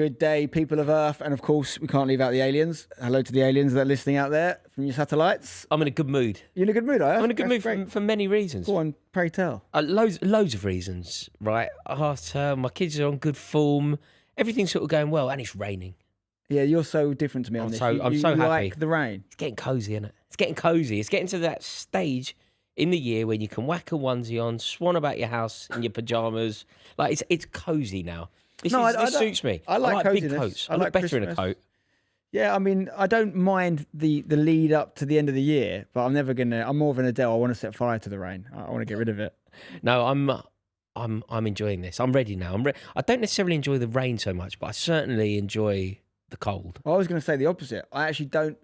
Good day, people of Earth. And of course, we can't leave out the aliens. Hello to the aliens that are listening out there from your satellites. I'm in a good mood. You're in a good mood, are you? I'm in a good mood for many reasons. Go on, pray tell. Loads of reasons, right? Half term, my kids are on good form. Everything's sort of going well, and it's raining. Yeah, you're so different to me on this. I'm so happy. Like the rain. It's getting cosy, isn't it? It's getting cosy. It's getting to that stage in the year when you can whack a onesie on, swan about your house in your pajamas. Like it's cosy now. This suits me. I like big coats. I look better Christmas. In a coat. Yeah, I mean, I don't mind the lead up to the end of the year, but I'm more of an Adele. I want to set fire to the rain. I want to get rid of it. No, I'm enjoying this. I'm ready now. I don't necessarily enjoy the rain so much, but I certainly enjoy the cold. Well, I was going to say the opposite. I actually don't.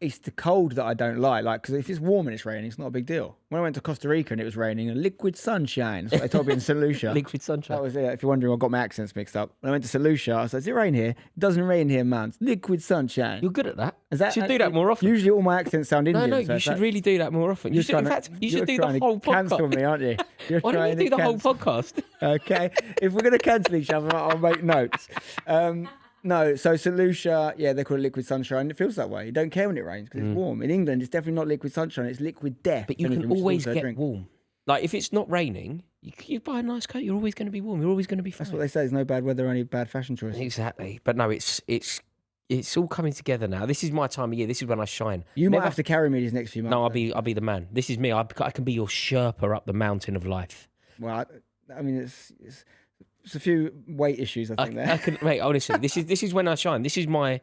It's the cold that I don't like. Like, because if it's warm and it's raining, it's not a big deal. When I went to Costa Rica and it was raining, and liquid sunshine. That's what they told me in St. Lucia. Liquid sunshine. That was it. If you're wondering, I got my accents mixed up. When I went to St. Lucia, I said, "Does it rain here?" It doesn't rain here, man. It's liquid sunshine. You're good at that. You should do that more often. Usually, all my accents sound Indian. No, you should really do that more often. You should do the whole podcast. Cancel me, aren't you? Why don't you do the whole podcast? Okay. If we're going to cancel each other, I'll make notes. No, so St. Lucia, yeah, they call it liquid sunshine. It feels that way. You don't care when it rains because it's warm. In England, it's definitely not liquid sunshine. It's liquid death. But you can always get warm. Like, if it's not raining, you buy a nice coat, you're always going to be warm. You're always going to be fine. That's what they say. There's no bad weather, only bad fashion choices. Exactly. But no, it's all coming together now. This is my time of year. This is when I shine. You might have to carry me these next few months. No, I'll be the man. This is me. I can be your Sherpa up the mountain of life. Well, I mean, it's a few weight issues, I think. Mate, honestly, this is when I shine. This is my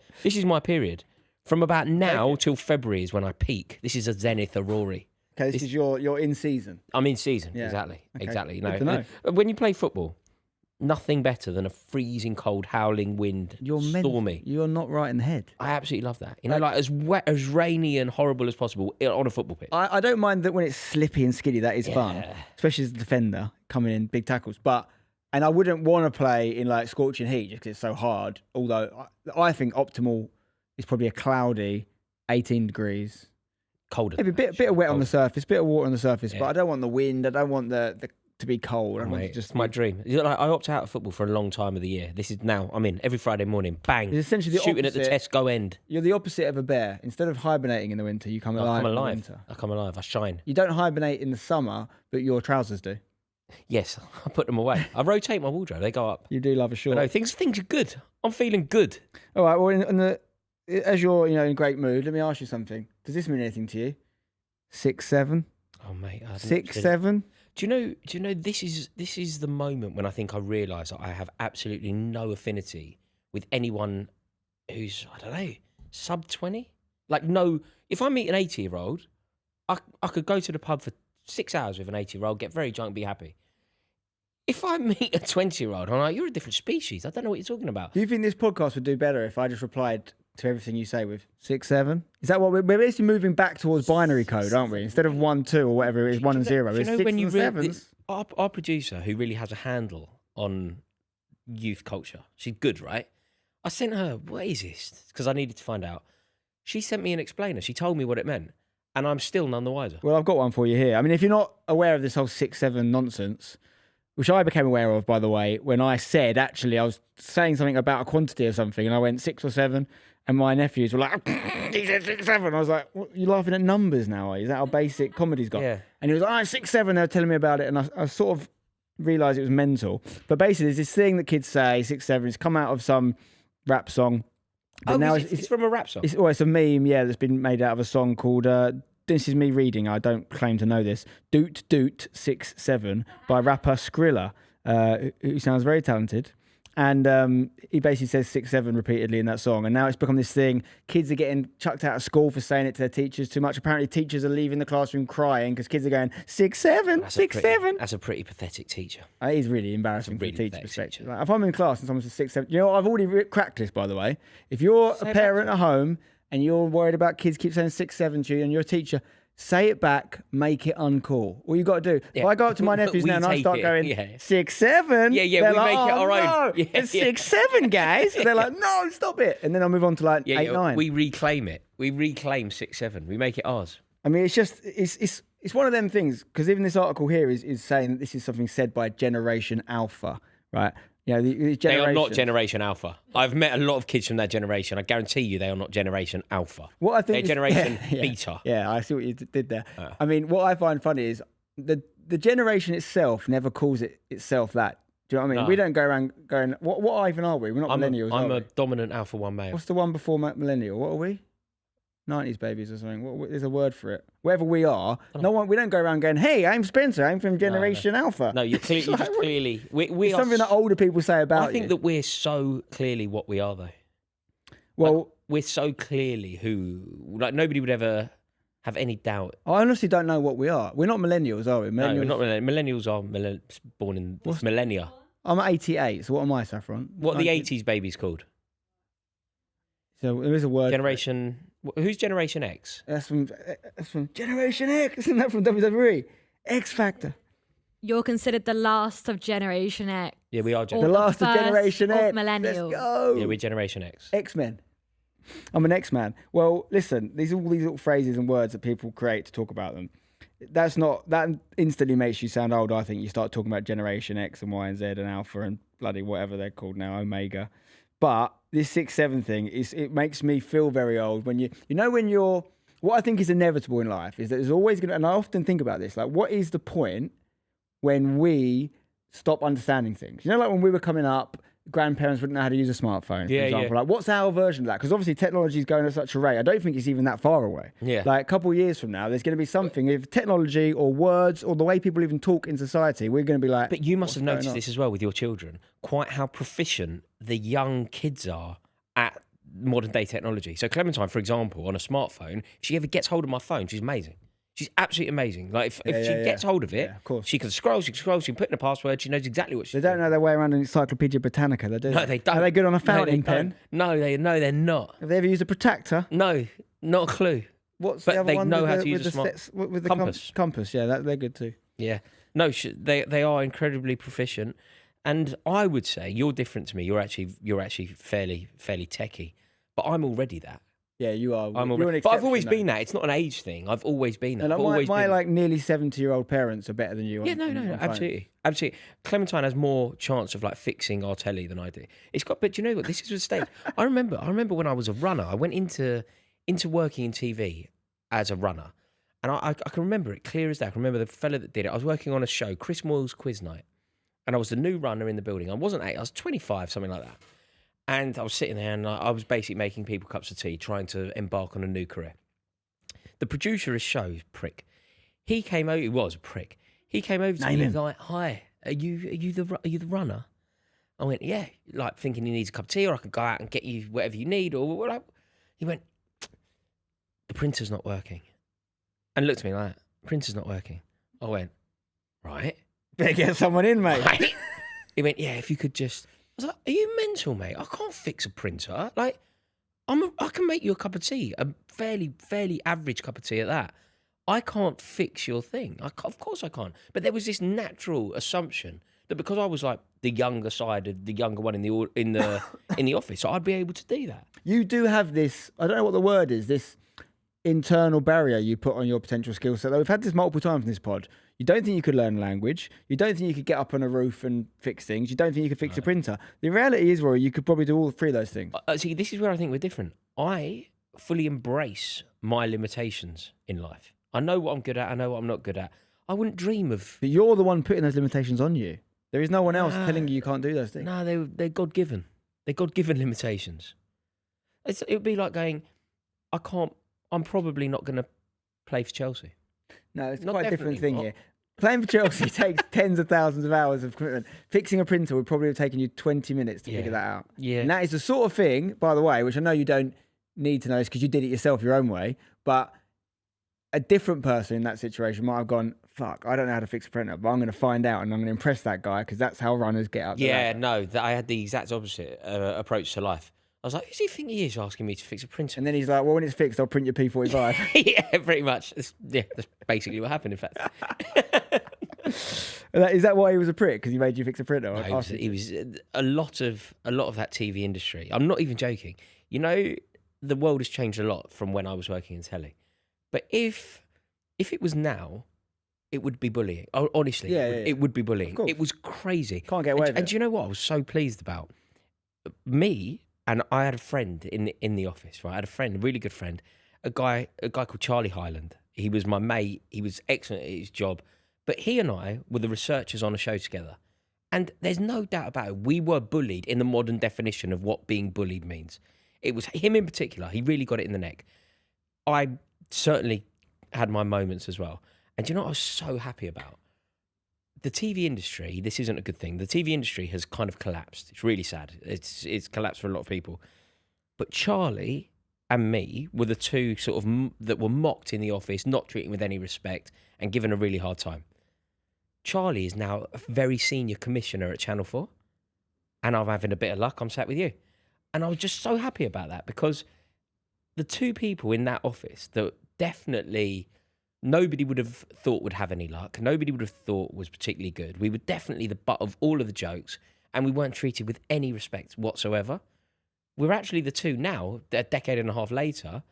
period. From about now till February is when I peak. This is a zenith, a Rory. Okay, this is you're in season. I'm in season. Yeah. Exactly. Okay. Exactly. No, when you play football, nothing better than a freezing cold, howling wind. Stormy. You're not right in the head. I absolutely love that. You know, like as wet, as rainy and horrible as possible on a football pitch. I don't mind that when it's slippy and skiddy. That is fun, especially as a defender coming in big tackles. And I wouldn't want to play in like scorching heat just because it's so hard. Although I think optimal is probably a cloudy 18 degrees. Colder. Maybe a bit of wet on the surface, bit of water on the surface, but I don't want the wind. I don't want the to be cold. It's my dream. Like, I opt out of football for a long time of the year. This is now. I'm in every Friday morning. Bang. It's essentially the shooting opposite. At the Tesco end. You're the opposite of a bear. Instead of hibernating in the winter, you come alive. In the winter. I come alive. I shine. You don't hibernate in the summer, but your trousers do. Yes, I put them away. I rotate my wardrobe. They go up. You do love a short. But no, things are good. I'm feeling good. All right. Well, as you're in great mood, let me ask you something. Does this mean anything to you? 6'7"? Oh mate, 6'7". Do you know? This is the moment when I think I realise that I have absolutely no affinity with anyone who's, I don't know, sub 20. Like, no. If I meet an 80-year-old, I could go to the pub for 6 hours with an 80-year-old, get very drunk, be happy. If I meet a 20-year-old, I'm like, you're a different species. I don't know what you're talking about. Do you think this podcast would do better if I just replied to everything you say with 6'7"? Is that what we're basically moving back towards binary code, aren't we? Instead of 1, 2 or whatever it is, 1 and 0. It's 6 and 7s. Our producer, who really has a handle on youth culture, she's good, right? I sent her, what is this? Because I needed to find out. She sent me an explainer. She told me what it meant. And I'm still none the wiser. Well, I've got one for you here. I mean, if you're not aware of this whole 6'7" nonsense, which I became aware of, by the way, when I said, actually, I was saying something about a quantity of something, and I went 6 or 7, and my nephews were like, he said 6'7". I was like, what, you're laughing at numbers now, are you? Is that how basic comedy's got? Yeah. And he was like, 6'7", they were telling me about it, and I sort of realised it was mental. But basically, there's this thing that kids say, 6'7", it's come out of some rap song. But now it's from a rap song? It's a meme, that's been made out of a song called... this is me reading, I don't claim to know this. Doot Doot 6'7" by rapper Skrilla, who sounds very talented. And he basically says 6'7" repeatedly in that song. And now it's become this thing. Kids are getting chucked out of school for saying it to their teachers too much. Apparently teachers are leaving the classroom crying because kids are going 6'7", 6'7". That's a pretty pathetic teacher. It is really embarrassing from a teacher's perspective. Like, if I'm in class and someone says 6'7", you know what, I've already cracked this, by the way. If you're a parent at home and you're worried about kids keep saying 6'7" to you and you're a teacher, say it back, make it uncool. All you got to do. Yeah. If I go up to my nephews now and I start going 6'7", we like, make it our own. No, it's 6'7", guys. And they're like, no, stop it. And then I'll move on to like 8, 9. We reclaim it. We reclaim 6'7". We make it ours. I mean, it's just it's one of them things, because even this article here is saying that this is something said by Generation Alpha, right? You know, the They are not generations. Generation Alpha. I've met a lot of kids from that generation. I guarantee you they are not Generation Alpha. What I They're think Generation yeah, Beta. Yeah, I see what you did there. I mean, what I find funny is the generation itself never calls itself that. Do you know what I mean? No. We don't go around going, what even are we? We're not millennials, I'm are a we? dominant Alpha 1 male. What's the one before millennial? What are we? 90s babies or something. There's a word for it. Wherever we are, we don't go around going, hey, I'm Spencer, I'm from Generation Alpha. No, you're It's like, just clearly... We it's are something that older people say about you. I think that we're so clearly what we are, though. Well, we're so clearly who... Like, nobody would ever have any doubt. I honestly don't know what we are. We're not millennials, are we? No, we're not millennials. Millennials are born in this millennia. I'm 88, so what am I, Saffron? What are the 80s babies called? So there is a word. Generation... Who's Generation X? That's from Generation X. Isn't that from WWE? X Factor. You're considered the last of Generation X. Yeah, we are Or Generation The last of first Generation of X. millennials. Let's go. Yeah, we're Generation X. X-Men. I'm an X-Man. Well, listen, all these little phrases and words that people create to talk about them. That instantly makes you sound old. I think you start talking about Generation X and Y and Z and Alpha and bloody whatever they're called now, Omega. But this 6-7 thing it makes me feel very old when what I think is inevitable in life is that there's always and I often think about this, like what is the point when we stop understanding things? You know, like when we were coming up, grandparents wouldn't know how to use a smartphone, for example. Like, what's our version of that? Because obviously technology is going at such a rate. I don't think it's even that far away. Yeah. Like a couple of years from now, there's going to be something, if technology or words or the way people even talk in society, we're going to be like... But you must have noticed on? this as well with your children, quite how proficient the young kids are at modern day technology. So Clementine, for example, on a smartphone, if she ever gets hold of my phone, she's amazing. She's absolutely amazing. Like if she gets hold of it, of course. she can scroll, she can put in a password, she knows exactly what she's They don't know their way around an Encyclopedia Britannica, they do. No, they don't. Are they good on a fountain No, pen? No, they're not. Have they ever used a protractor? No, not a clue. What's But the other they one know with how the- to use with a the smart- sets- with the compass. Compass, yeah, they're good too. Yeah. No, they are incredibly proficient. And I would say you're different to me. You're actually fairly techie. But I'm already that. Yeah, you are. I'm You're an already, but I've always exception, been that. It's not an age thing. I've always been that. though. I've And always my been... like nearly 70-year-old parents are better than you. Yeah, no, absolutely. Clementine has more chance of like fixing our telly than I do. But do you know what? This is a stage. I remember when I was a runner. I went into working in TV as a runner, and I can remember it clear as day. I can remember the fella that did it. I was working on a show, Chris Moyle's Quiz Night, and I was the new runner in the building. I wasn't 8, I was 25, something like that. And I was sitting there, and I was basically making people cups of tea, trying to embark on a new career. The producer of the show, prick. He came over. He was a prick. He came over to me and he was like, "Hi, are you the runner?" I went, "Yeah." Like thinking he needs a cup of tea, or I could go out and get you whatever you need, or whatever. He went, "The printer's not working," and looked at me like, "Printer's not working." I went, "Right." Better get someone in, mate. Right. He went, "Yeah, if you could just." I was like, "Are you mental, mate? I can't fix a printer. Like, I can make you a cup of tea, a fairly average cup of tea at that. I can't fix your thing. Of course I can't." But there was this natural assumption that because I was like the younger side, of the younger one in the office, so I'd be able to do that. You do have this, I don't know what the word is, this internal barrier you put on your potential skill set. We've had this multiple times in this pod. You don't think you could learn a language. You don't think you could get up on a roof and fix things. You don't think you could fix a printer. The reality is, Rory, you could probably do all 3 of those things. See, this is where I think we're different. I fully embrace my limitations in life. I know what I'm good at. I know what I'm not good at. I wouldn't dream of... But you're the one putting those limitations on you. There is no one else telling you can't do those things. No, they're God-given. They're God-given limitations. It would be like going, I'm probably not going to play for Chelsea. No, it's Not quite a different definitely thing not. here. Playing for Chelsea takes tens of thousands of hours of commitment. Fixing a printer would probably have taken you 20 minutes to figure that out. Yeah. And that is the sort of thing, by the way, which I know you don't need to know because you did it yourself your own way, but a different person in that situation might have gone, fuck, I don't know how to fix a printer, but I'm going to find out and I'm going to impress that guy because that's how runners get out. Yeah, no, I had the exact opposite approach to life. I was like, who does he think he is asking me to fix a printer? And then he's like, well, when it's fixed, I'll print your P45. Yeah, pretty much. That's basically what happened, in fact. Is that why he was a prick? Because he made you fix a printer? No, he was a lot of that TV industry. I'm not even joking. You know, the world has changed a lot from when I was working in telly. But if it was now, it would be bullying. Oh, honestly, it would be bullying. course. It was crazy. Can't get away with And it. do you know what I was so pleased about? Me, and I had a friend in the office, right? I had a friend, a really good friend, a guy called Charlie Hyland. He was my mate. He was excellent at his job. But he and I were the researchers on a show together. And there's no doubt about it. We were bullied in the modern definition of what being bullied means. It was him in particular. He really got it in the neck. I certainly had my moments as well. And do you know what I was so happy about? The TV industry, this isn't a good thing. The TV industry has kind of collapsed. It's really sad. It's collapsed for a lot of people. But Charlie and me were the two sort of that were mocked in the office, not treated with any respect and given a really hard time. Charlie is now a very senior commissioner at Channel 4. And I'm having a bit of luck. I'm sat with you. And I was just so happy about that because the two people in that office that definitely nobody would have thought would have any luck, nobody would have thought was particularly good. We were definitely the butt of all of the jokes and we weren't treated with any respect whatsoever. We're actually the two now, a decade and a half later,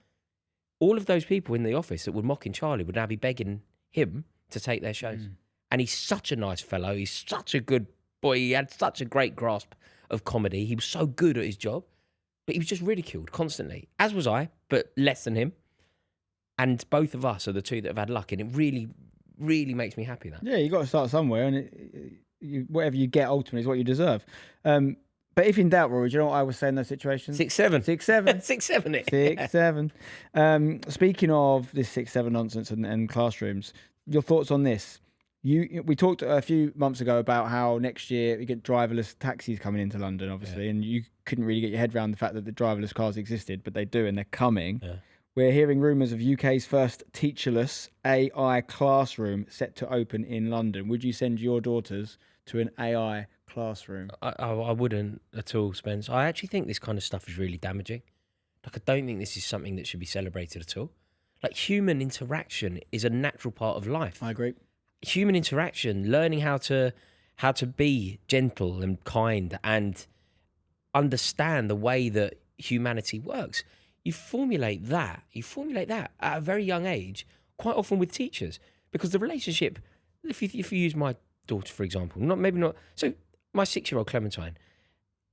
all of those people in the office that were mocking Charlie would now be begging him to take their shows. And he's such a nice fellow. He's such a good boy. He had such a great grasp of comedy. He was so good at his job, but he was just ridiculed constantly, as was I, but less than him. And both of us are the two that have had luck, and it really, really makes me happy. That you got to start somewhere, and whatever you get ultimately is what you deserve. But if in doubt, Rory, do you know what I would say in those situations? 6'7". 6'7". 6'7". 6'7". Speaking of this 6'7" nonsense and classrooms, your thoughts on this? We talked a few months ago about how next year we get driverless taxis coming into London, obviously, and you couldn't really get your head around the fact that the driverless cars existed, but they do, and they're coming. Yeah. We're hearing rumours of UK's first teacherless AI classroom set to open in London. Would you send your daughters to an AI classroom? I wouldn't at all, Spence. I actually think this kind of stuff is really damaging. Like, I don't think this is something that should be celebrated at all. Like, human interaction is a natural part of life. I agree. Human interaction, learning how to be gentle and kind and understand the way that humanity works. You formulate that at a very young age, quite often with teachers, because the relationship, if you use my daughter, for example, so my 6-year-old Clementine,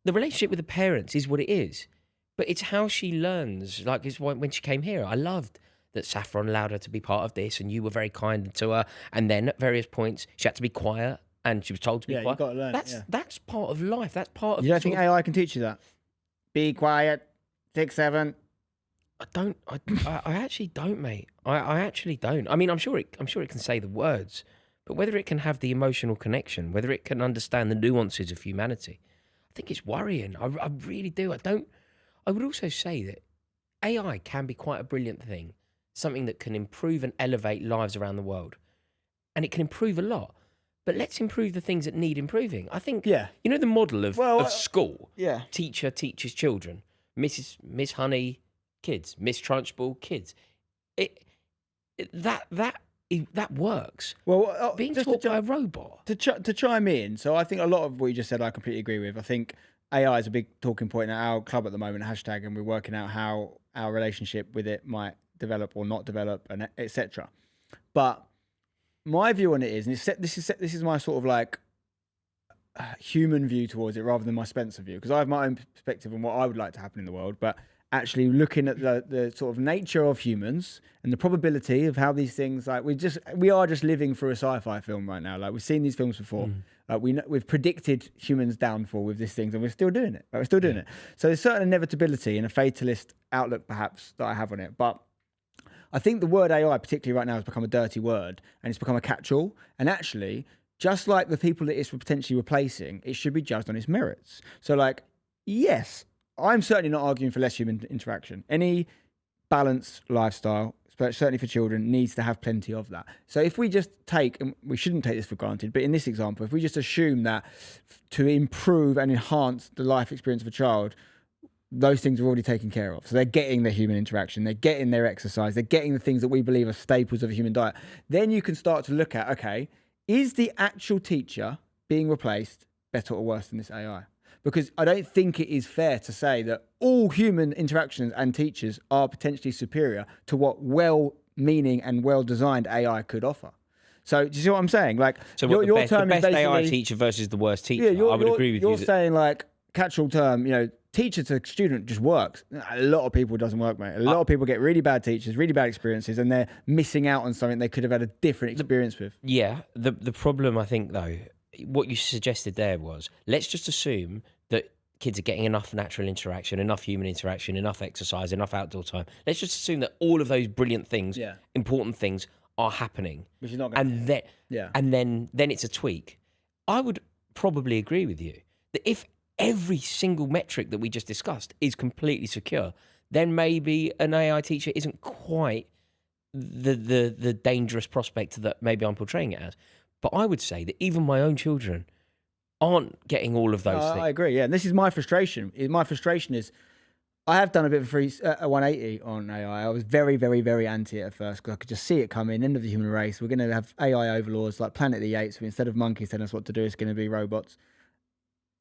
the relationship with the parents is what it is, but it's how she learns. Like, it's when she came here, I loved that Saffron allowed her to be part of this and you were very kind to her, and then at various points she had to be quiet and she was told to be quiet. You've got to learn. That's part of life. That's part of. You don't think AI can teach you that? Be quiet. 6'7". I actually don't, mate. I actually don't. I mean, I'm sure it can say the words, but whether it can have the emotional connection, whether it can understand the nuances of humanity, I think it's worrying. I really do. I would also say that AI can be quite a brilliant thing, something that can improve and elevate lives around the world, and it can improve a lot. But let's improve the things that need improving. I think, you know, the model of school. Yeah. Teacher teaches children. Miss Honey, kids. Miss Trunchbull, kids. That works. Well, being taught by a robot. To chime in, so I think a lot of what you just said I completely agree with. I think AI is a big talking point at our club at the moment, hashtag, and we're working out how our relationship with it might develop or not develop, and etc. But my view on it is, and this is my sort of like human view towards it rather than my Spencer view, because I have my own perspective on what I would like to happen in the world, but actually looking at the sort of nature of humans and the probability of how these things, like we are just living through a sci-fi film right now. Like, we've seen these films before. We've predicted humans' downfall with these things, and we're still doing it. We're still doing it. So there's certain inevitability and a fatalist outlook perhaps that I have on it. But I think the word AI, particularly right now, has become a dirty word, and it's become a catch-all. And actually, just like the people that it's potentially replacing, it should be judged on its merits. So, like, yes, I'm certainly not arguing for less human interaction. Any balanced lifestyle, certainly for children, needs to have plenty of that. So if we just take, and we shouldn't take this for granted, but in this example, if we just assume that to improve and enhance the life experience of a child, those things are already taken care of. So they're getting their human interaction, they're getting their exercise, they're getting the things that we believe are staples of a human diet. Then you can start to look at, okay, is the actual teacher being replaced better or worse than this AI? Because I don't think it is fair to say that all human interactions and teachers are potentially superior to what well-meaning and well-designed AI could offer. So do you see what I'm saying? Like So your the term best is basically AI teacher versus the worst teacher. yeah. I would agree with you. You're saying like catch-all term. Teacher to student just works. A lot of people doesn't work, mate. A lot of people get really bad teachers, really bad experiences, and they're missing out on something they could have had a different experience with. Yeah. The problem, I think, though, what you suggested there was, let's just assume that kids are getting enough natural interaction, enough human interaction, enough exercise, enough outdoor time. Let's just assume that all of those brilliant things, important things, are happening. Which is not going to and then it's a tweak. I would probably agree with you that if every single metric that we just discussed is completely secure, then maybe an AI teacher isn't quite the dangerous prospect that maybe I'm portraying it as. But I would say that even my own children aren't getting all of those things. I agree, yeah. And this is my frustration. My frustration is I have done a bit of a 180 on AI. I was very, very, very anti it at first because I could just see it coming, end of the human race. We're going to have AI overlords like Planet of the Apes. So instead of monkeys telling us what to do, it's going to be robots.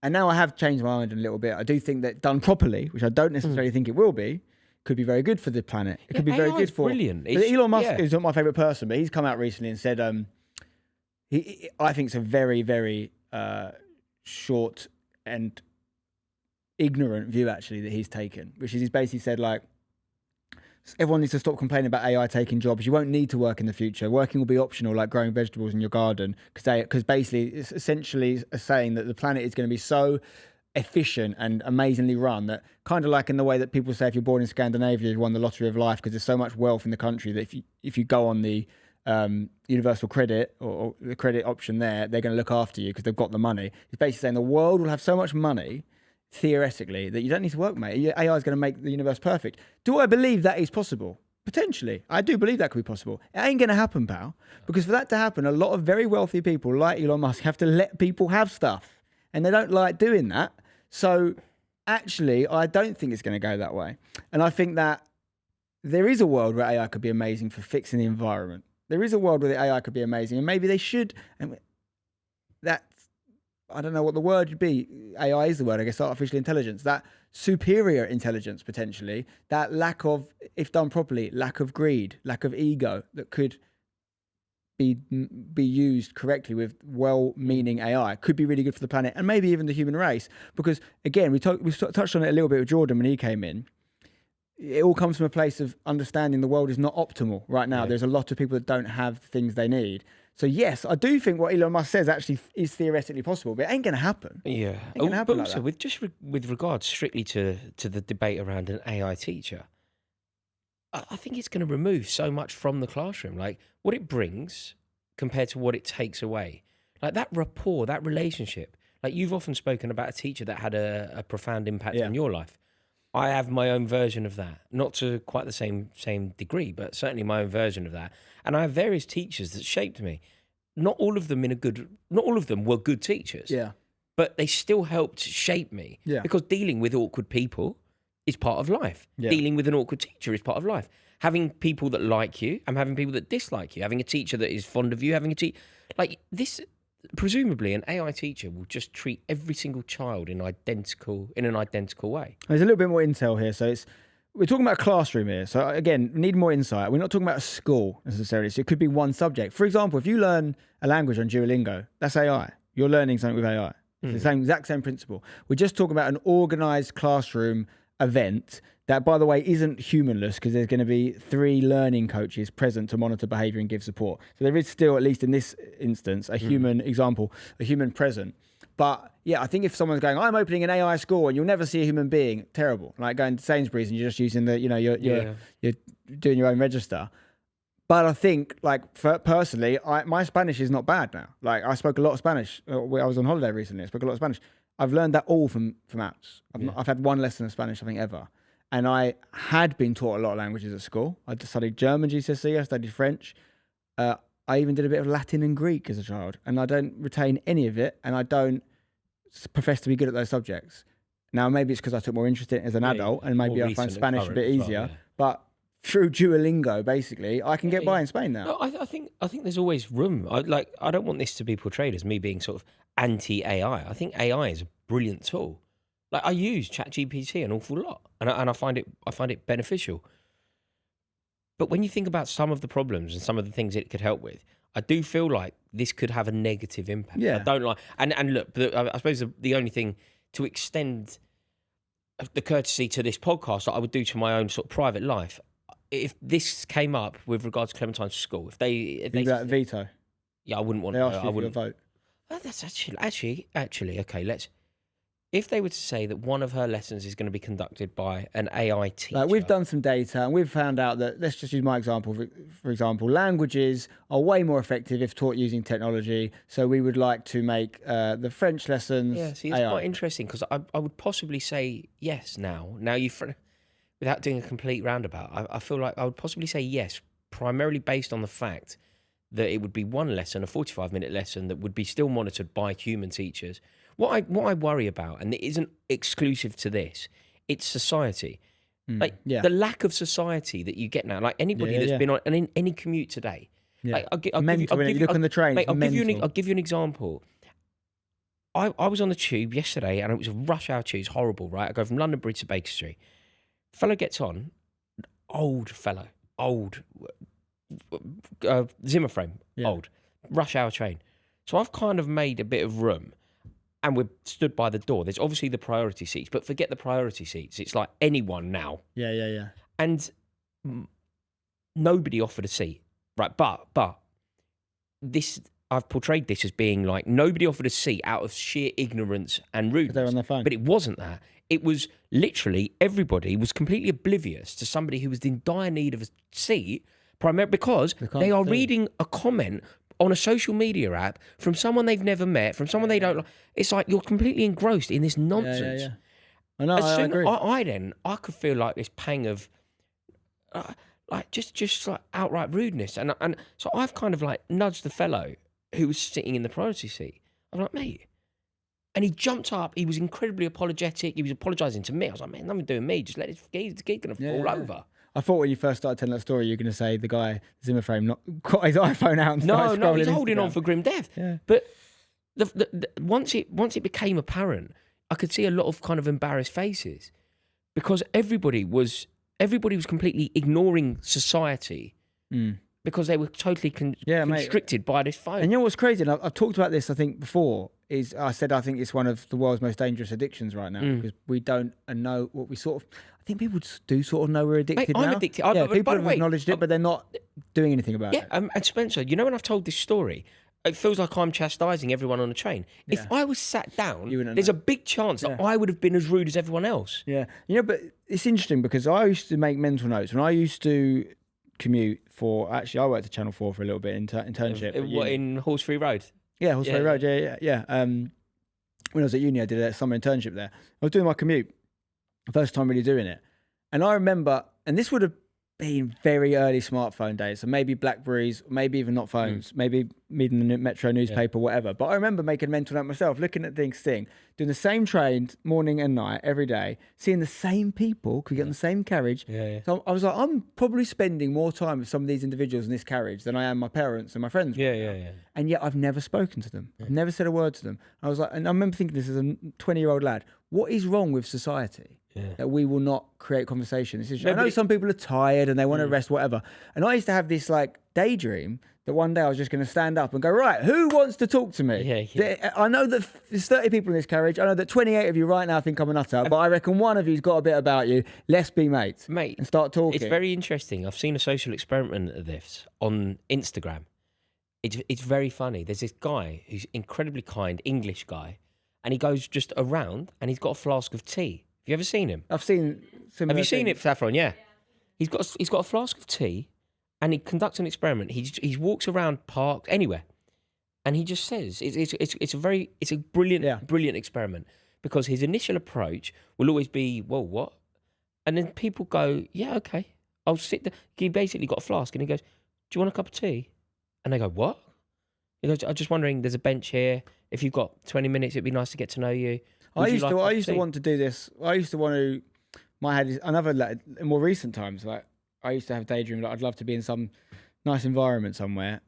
And now I have changed my mind a little bit. I do think that done properly, which I don't necessarily think it will be, could be very good for the planet. It could be very good for... brilliant. Elon Musk is not my favourite person, but he's come out recently and said I think it's a very, very short and ignorant view, actually, that he's taken, which is he's basically said, like, everyone needs to stop complaining about AI taking jobs. You won't need to work in the future. Working will be optional, like growing vegetables in your garden, because basically it's essentially saying that the planet is going to be so efficient and amazingly run that, kind of like in the way that people say if you're born in Scandinavia, you've won the lottery of life, because there's so much wealth in the country that if you go on the universal credit or the credit option there, they're going to look after you because they've got the money. It's basically saying the world will have so much money theoretically that you don't need to work, mate. AI is going to make the universe perfect. Do I believe that is possible? Potentially. I do believe that could be possible. It ain't going to happen, pal. Because for that to happen, a lot of very wealthy people like Elon Musk have to let people have stuff. And they don't like doing that. So actually, I don't think it's going to go that way. And I think that there is a world where AI could be amazing for fixing the environment. There is a world where the AI could be amazing. And maybe they should. And that, I don't know what the word would be. AI is the word, I guess, artificial intelligence. That superior intelligence, potentially, that lack of, if done properly, lack of greed, lack of ego, that could be used correctly with well-meaning AI, could be really good for the planet and maybe even the human race. Because, again, we touched on it a little bit with Jordan when he came in. It all comes from a place of understanding the world is not optimal right now. Yeah. There's a lot of people that don't have the things they need. So yes, I do think what Elon Musk says actually is theoretically possible, but it ain't going to happen. Yeah. But also, with regards strictly to the debate around an AI teacher, I think it's going to remove so much from the classroom. Like what it brings compared to what it takes away. Like that rapport, that relationship. Like you've often spoken about a teacher that had a profound impact on your life. I have my own version of that, not to quite the same degree, but certainly my own version of that. And I have various teachers that shaped me. Not all of them were good teachers. Yeah. But they still helped shape me. Yeah. Because dealing with awkward people is part of life. Yeah. Dealing with an awkward teacher is part of life. Having people that like you and having people that dislike you. Having a teacher that is fond of you. Having a teacher like this. Presumably, an AI teacher will just treat every single child in an identical way. There's a little bit more intel here. So we're talking about a classroom here. So again, need more insight. We're not talking about a school necessarily. So it could be one subject. For example, if you learn a language on Duolingo, that's AI. You're learning something with AI. It's the exact same principle. We're just talking about an organized classroom event that, by the way, isn't humanless because there's going to be 3 learning coaches present to monitor behavior and give support. So there is still, at least in this instance, a human example, a human present. But yeah, I think if someone's going, I'm opening an AI school and you'll never see a human being, terrible. Like going to Sainsbury's and you're just using you're doing your own register. But I think, like, personally, my Spanish is not bad now. Like, I spoke a lot of Spanish. I was on holiday recently. I spoke a lot of Spanish. I've learned that all from apps. I've had one lesson of Spanish, I think, ever. And I had been taught a lot of languages at school. I studied German GCSE, I studied French. I even did a bit of Latin and Greek as a child. And I don't retain any of it. And I don't profess to be good at those subjects. Now, maybe it's because I took more interest in it as an adult. And maybe I find Spanish a bit easier. Well, yeah. But through Duolingo, basically, I can get by in Spain now. No, I think there's always room. I don't want this to be portrayed as me being sort of anti-AI. I think AI is a brilliant tool. Like I use ChatGPT an awful lot, and I find it beneficial. But when you think about some of the problems and some of the things it could help with, I do feel like this could have a negative impact. Yeah. I don't like, and look, I suppose the only thing to extend the courtesy to this podcast that I would do to my own sort of private life, if this came up with regards to Clementine's school, if they that veto. yeah, I wouldn't want. They asked I you for your wouldn't. vote. Oh, that's actually okay. If they were to say that one of her lessons is going to be conducted by an AI teacher, Like we've done some data and we've found out that, let's just use my example, for example, languages are way more effective if taught using technology. So we would like to make the French lessons yeah, see, it's AI. quite interesting because I would possibly say yes now. Now without doing a complete roundabout, I feel like I would possibly say yes, primarily based on the fact that it would be one lesson, a 45-minute lesson that would be still monitored by human teachers. What I worry about, and it isn't exclusive to this, it's society. Like the lack of society that you get now. Like anybody that's been on any commute today. Yeah. Like, I'll give You look on the train. Mate, I'll give you mental. an example. I was on the tube yesterday, and it was a rush hour tube. It's horrible, right? I go from London Bridge to Baker Street. Fellow gets on, old fellow, Zimmer frame, old, rush hour train. So I've kind of made a bit of room, and we're stood by the door. There's obviously the priority seats, but forget the priority seats. It's like anyone now. Yeah. And nobody offered a seat, right? But this, I've portrayed this as being like nobody offered a seat out of sheer ignorance and rudeness. They're on their phone. But it wasn't that. It was literally everybody was completely oblivious to somebody who was in dire need of a seat, primarily because they are reading a comment on a social media app from someone they've never met, from someone they don't like. It's like you're completely engrossed in this nonsense. Yeah. I know. I agree. I could feel like this pang of like just like outright rudeness, and so I've kind of like nudged the fellow who was sitting in the priority seat. I'm like, mate. And he jumped up. He was incredibly apologetic. He was apologising to me. I was like, man, nothing to do with me. Just let this he's going to fall over. I thought when you first started telling that story, you were going to say the guy, Zimmer frame, not got his iPhone out and started No, he's scrolling holding Instagram. on for grim death. Yeah. But once it became apparent, I could see a lot of kind of embarrassed faces because everybody was completely ignoring society because they were totally constricted by this phone. And you know what's crazy? And I've talked about this, I think, before. I think it's one of the world's most dangerous addictions right now because we don't know what we sort of. I think people do sort of know we're addicted. Mate, now. I'm addicted. People have acknowledged it, but they're not doing anything about it. Yeah, and Spencer, you know when I've told this story, it feels like I'm chastising everyone on the train. Yeah. If I was sat down, there's a big chance that I would have been as rude as everyone else. Yeah, but it's interesting because I used to make mental notes when I used to commute for. Actually, I worked at Channel 4 for a little bit internship. What, in Horsefree Road? Yeah, Horsefree Road. Yeah. When I was at uni, I did a summer internship there. I was doing my commute, first time really doing it, and I remember, and this would have been very early smartphone days, so maybe Blackberries, maybe even not phones, maybe reading the Metro newspaper, whatever. But I remember making a mental note myself, looking at things, doing the same train morning and night every day, seeing the same people, could get on the same carriage. So I was like, I'm probably spending more time with some of these individuals in this carriage than I am my parents and my friends. And yet I've never spoken to them. I've never said a word to them. I was like, and I remember thinking this as a 20-year-old lad, what is wrong with society? That we will not create conversation. I know some people are tired and they want to rest, whatever. And I used to have this like daydream that one day I was just going to stand up and go, right, who wants to talk to me? I know that there's 30 people in this carriage. I know that 28 of you right now think I'm a nutter, but I reckon one of you's got a bit about you. Let's be mates. Mate. And start talking. It's very interesting. I've seen a social experiment of this on Instagram. It's very funny. There's this guy who's incredibly kind, English guy, and he goes just around and he's got a flask of tea. Have you ever seen him? I've seen some. Have you seen it, Saffron? Yeah. He's got a flask of tea, and he conducts an experiment. He walks around parks anywhere, and he just says it's a brilliant experiment because his initial approach will always be, well, what? And then people go, yeah, okay, I'll sit there. He basically got a flask, and he goes, do you want a cup of tea? And they go, what? He goes, I'm just wondering. There's a bench here. If you've got 20 minutes, it'd be nice to get to know you. I used to want to do this. I used to want to. My head is another. Like, in more recent times, like I used to have a daydream that I'd love to be in some nice environment somewhere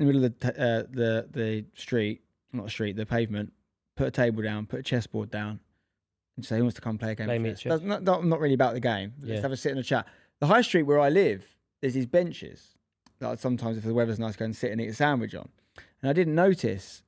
in the middle of the street, not the street, the pavement. Put a table down, put a chessboard down, and say, "Who wants to come play a game?" Of chess? Not really about the game. Let's have a sit and a chat. The high street where I live, there's these benches that I sometimes, if the weather's nice, go and sit and eat a sandwich on. And I didn't notice.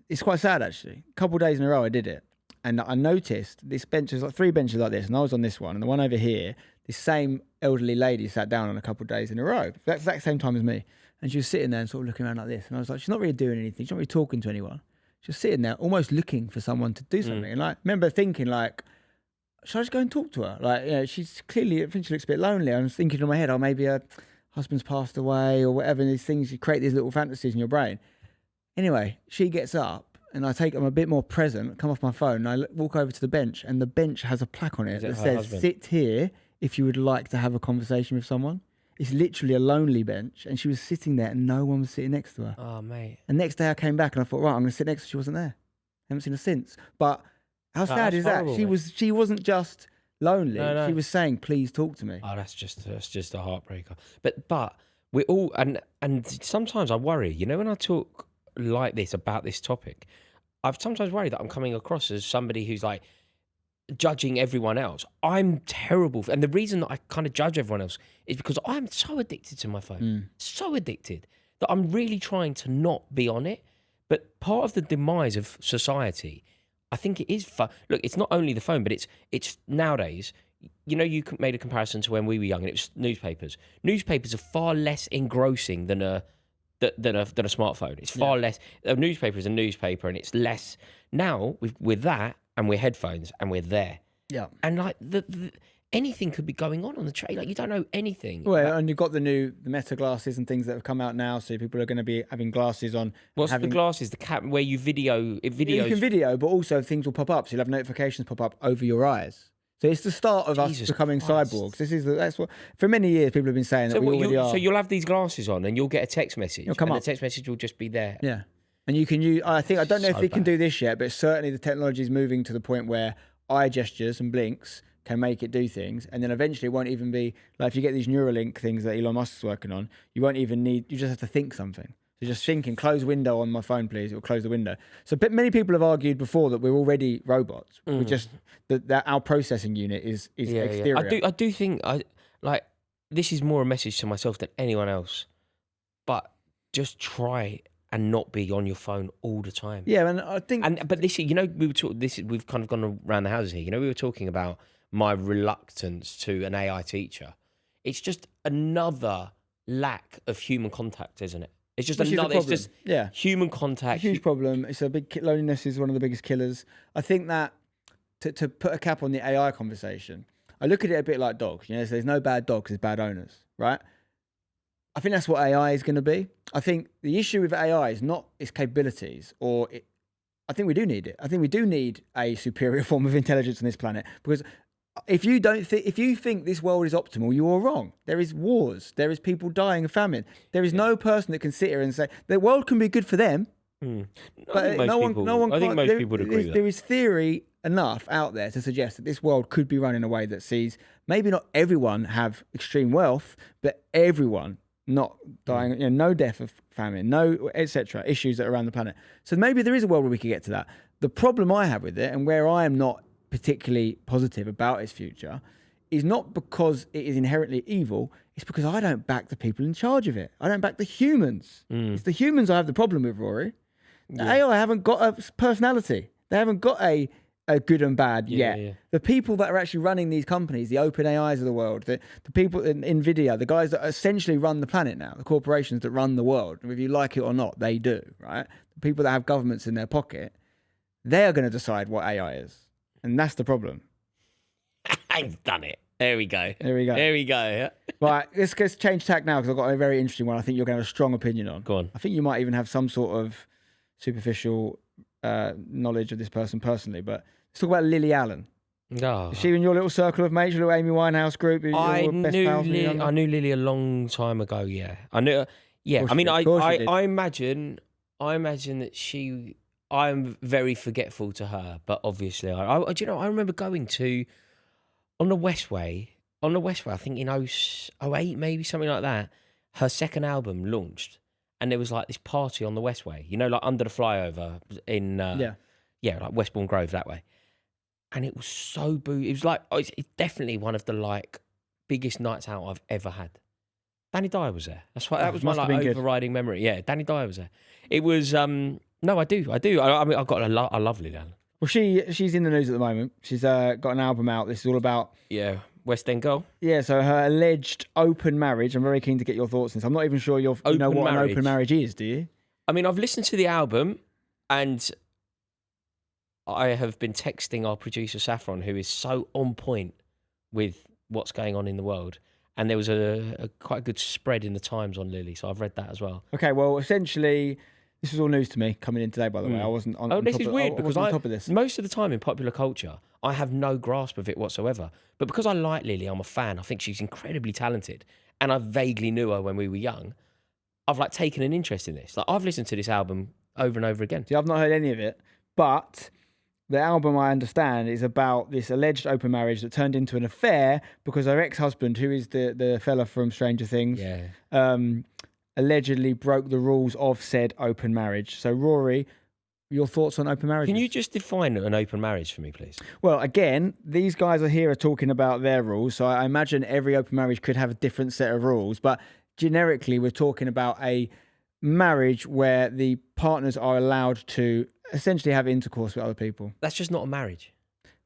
It's quite sad, actually. A couple of days in a row, I did it. And I noticed this bench, there's like 3 benches like this, and I was on this one, and the one over here, this same elderly lady sat down on a couple of days in a row. That's the exact same time as me. And she was sitting there and sort of looking around like this. And I was like, she's not really doing anything. She's not really talking to anyone. She was sitting there almost looking for someone to do something. And I remember thinking like, should I just go and talk to her? Like, you know, she's clearly, I think she looks a bit lonely. I was thinking in my head, oh, maybe her husband's passed away or whatever. And these things, you create these little fantasies in your brain. Anyway, she gets up. And I'm a bit more present, come off my phone, and I walk over to the bench, and the bench has a plaque on it that says, husband? Sit here if you would like to have a conversation with someone. It's literally a lonely bench, and she was sitting there, and no one was sitting next to her. Oh, mate. And next day I came back, and I thought, right, I'm going to sit next to her. She wasn't there. I haven't seen her since. But how sad is that? She wasn't just lonely. No. She was saying, please talk to me. Oh, that's just a heartbreaker. But we all, and sometimes I worry, you know, when I talk like this about this topic, I've sometimes worried that I'm coming across as somebody who's like judging everyone else. I'm terrible. And the reason that I kind of judge everyone else is because I'm so addicted to my phone. So addicted that I'm really trying to not be on it. But part of the demise of society, I think it is fun. Look, it's not only the phone, but it's nowadays, you know, you made a comparison to when we were young and it was newspapers. Newspapers are far less engrossing than a smartphone. It's far less. A newspaper is a newspaper, and it's less. Now with that, and we're headphones, and we're there. Yeah. And like anything could be going on the train. Like you don't know anything. Well, and you've got the Meta glasses and things that have come out now, so people are going to be having glasses on. What's the glasses? The cap where you video. It videos. You can video, but also things will pop up. So you'll have notifications pop up over your eyes. So it's the start of us becoming cyborgs. That's what for many years people have been saying that we already are. So you'll have these glasses on, and you'll get a text message. It'll come up. The text message will just be there. Yeah, and you can use. I don't know if they can do this yet, but certainly the technology is moving to the point where eye gestures and blinks can make it do things, and then eventually it won't even be like if you get these Neuralink things that Elon Musk is working on. You won't even need. You just have to think something. So just thinking, close window on my phone, please. It will close the window. So many people have argued before that we're already robots. We're just that our processing unit is exterior. I do think this is more a message to myself than anyone else. But just try and not be on your phone all the time. Yeah, and I think. But this, you know, we've kind of gone around the houses here. You know, we were talking about my reluctance to an AI teacher. It's just another lack of human contact, isn't it? It's just another. It's just human contact. It's a huge problem. It's a big loneliness is one of the biggest killers. I think that to put a cap on the AI conversation, I look at it a bit like dogs. You know, so there's no bad dogs, there's bad owners, right? I think that's what AI is going to be. I think the issue with AI is not its capabilities, I think we do need it. I think we do need a superior form of intelligence on this planet because. If you think this world is optimal, you are wrong. There is wars. There is people dying of famine. There is no person that can sit here and say the world can be good for them. But no one. I think most people would agree with that. There is theory enough out there to suggest that this world could be run in a way that sees maybe not everyone have extreme wealth, but everyone not dying. You know, no death of famine, no etc. issues that are around the planet. So maybe there is a world where we could get to that. The problem I have with it, and where I am not particularly positive about its future, is not because it is inherently evil, it's because I don't back the people in charge of it. I don't back the humans. It's the humans I have the problem with, Rory. The AI haven't got a personality. They haven't got a good and bad yet. Yeah. The people that are actually running these companies, the open AIs of the world, the people in NVIDIA, the guys that essentially run the planet now, the corporations that run the world, whether you like it or not, they do, right? The people that have governments in their pocket, they are going to decide what AI is. And that's the problem. I've done it. There we go. Yeah. Right, let's change tack now because I've got a very interesting one I think you're going to have a strong opinion on. Go on. I think you might even have some sort of superficial knowledge of this person personally, but let's talk about Lily Allen. Oh. Is she in your little circle of mates, your little Amy Winehouse group? I knew Lily a long time ago, yeah. I knew. Yeah, I mean, I imagine that I'm very forgetful to her, but obviously, I remember going to on the Westway, I think in 08, maybe something like that. Her second album launched, and there was like this party on the Westway, you know, like under the flyover in like Westbourne Grove that way, and it was so boo. It was like it's definitely one of the like biggest nights out I've ever had. Danny Dyer was there. That's why that was my must have been good. overriding memory. Yeah, Danny Dyer was there. It was no, I do. I mean, I've got a lovely Lily Allen. Well, she's in the news at the moment. She's got an album out. This is all about Yeah, West End girl. Yeah, so her alleged open marriage. I'm very keen to get your thoughts on this. I'm not even sure you know what an open marriage is, do you? I mean, I've listened to the album, and I have been texting our producer Saffron, who is so on point with what's going on in the world. And there was a quite good spread in the Times on Lily, so I've read that as well. Okay, well, essentially, this was all news to me coming in today, by the way. I wasn't on this top is of, weird I because wasn't on top of this. Most of the time in popular culture, I have no grasp of it whatsoever. But because I like Lily, I'm a fan. I think she's incredibly talented. And I vaguely knew her when we were young. I've like taken an interest in this. Like I've listened to this album over and over again. See, I've not heard any of it, but the album, I understand, is about this alleged open marriage that turned into an affair because her ex-husband, who is the fella from Stranger Things, allegedly broke the rules of said open marriage. So, Rory, your thoughts on open marriage? Can you just define an open marriage for me, please? Well, again, these guys are talking about their rules, so I imagine every open marriage could have a different set of rules, but generically, we're talking about a marriage where the partners are allowed to essentially have intercourse with other people. That's just not a marriage.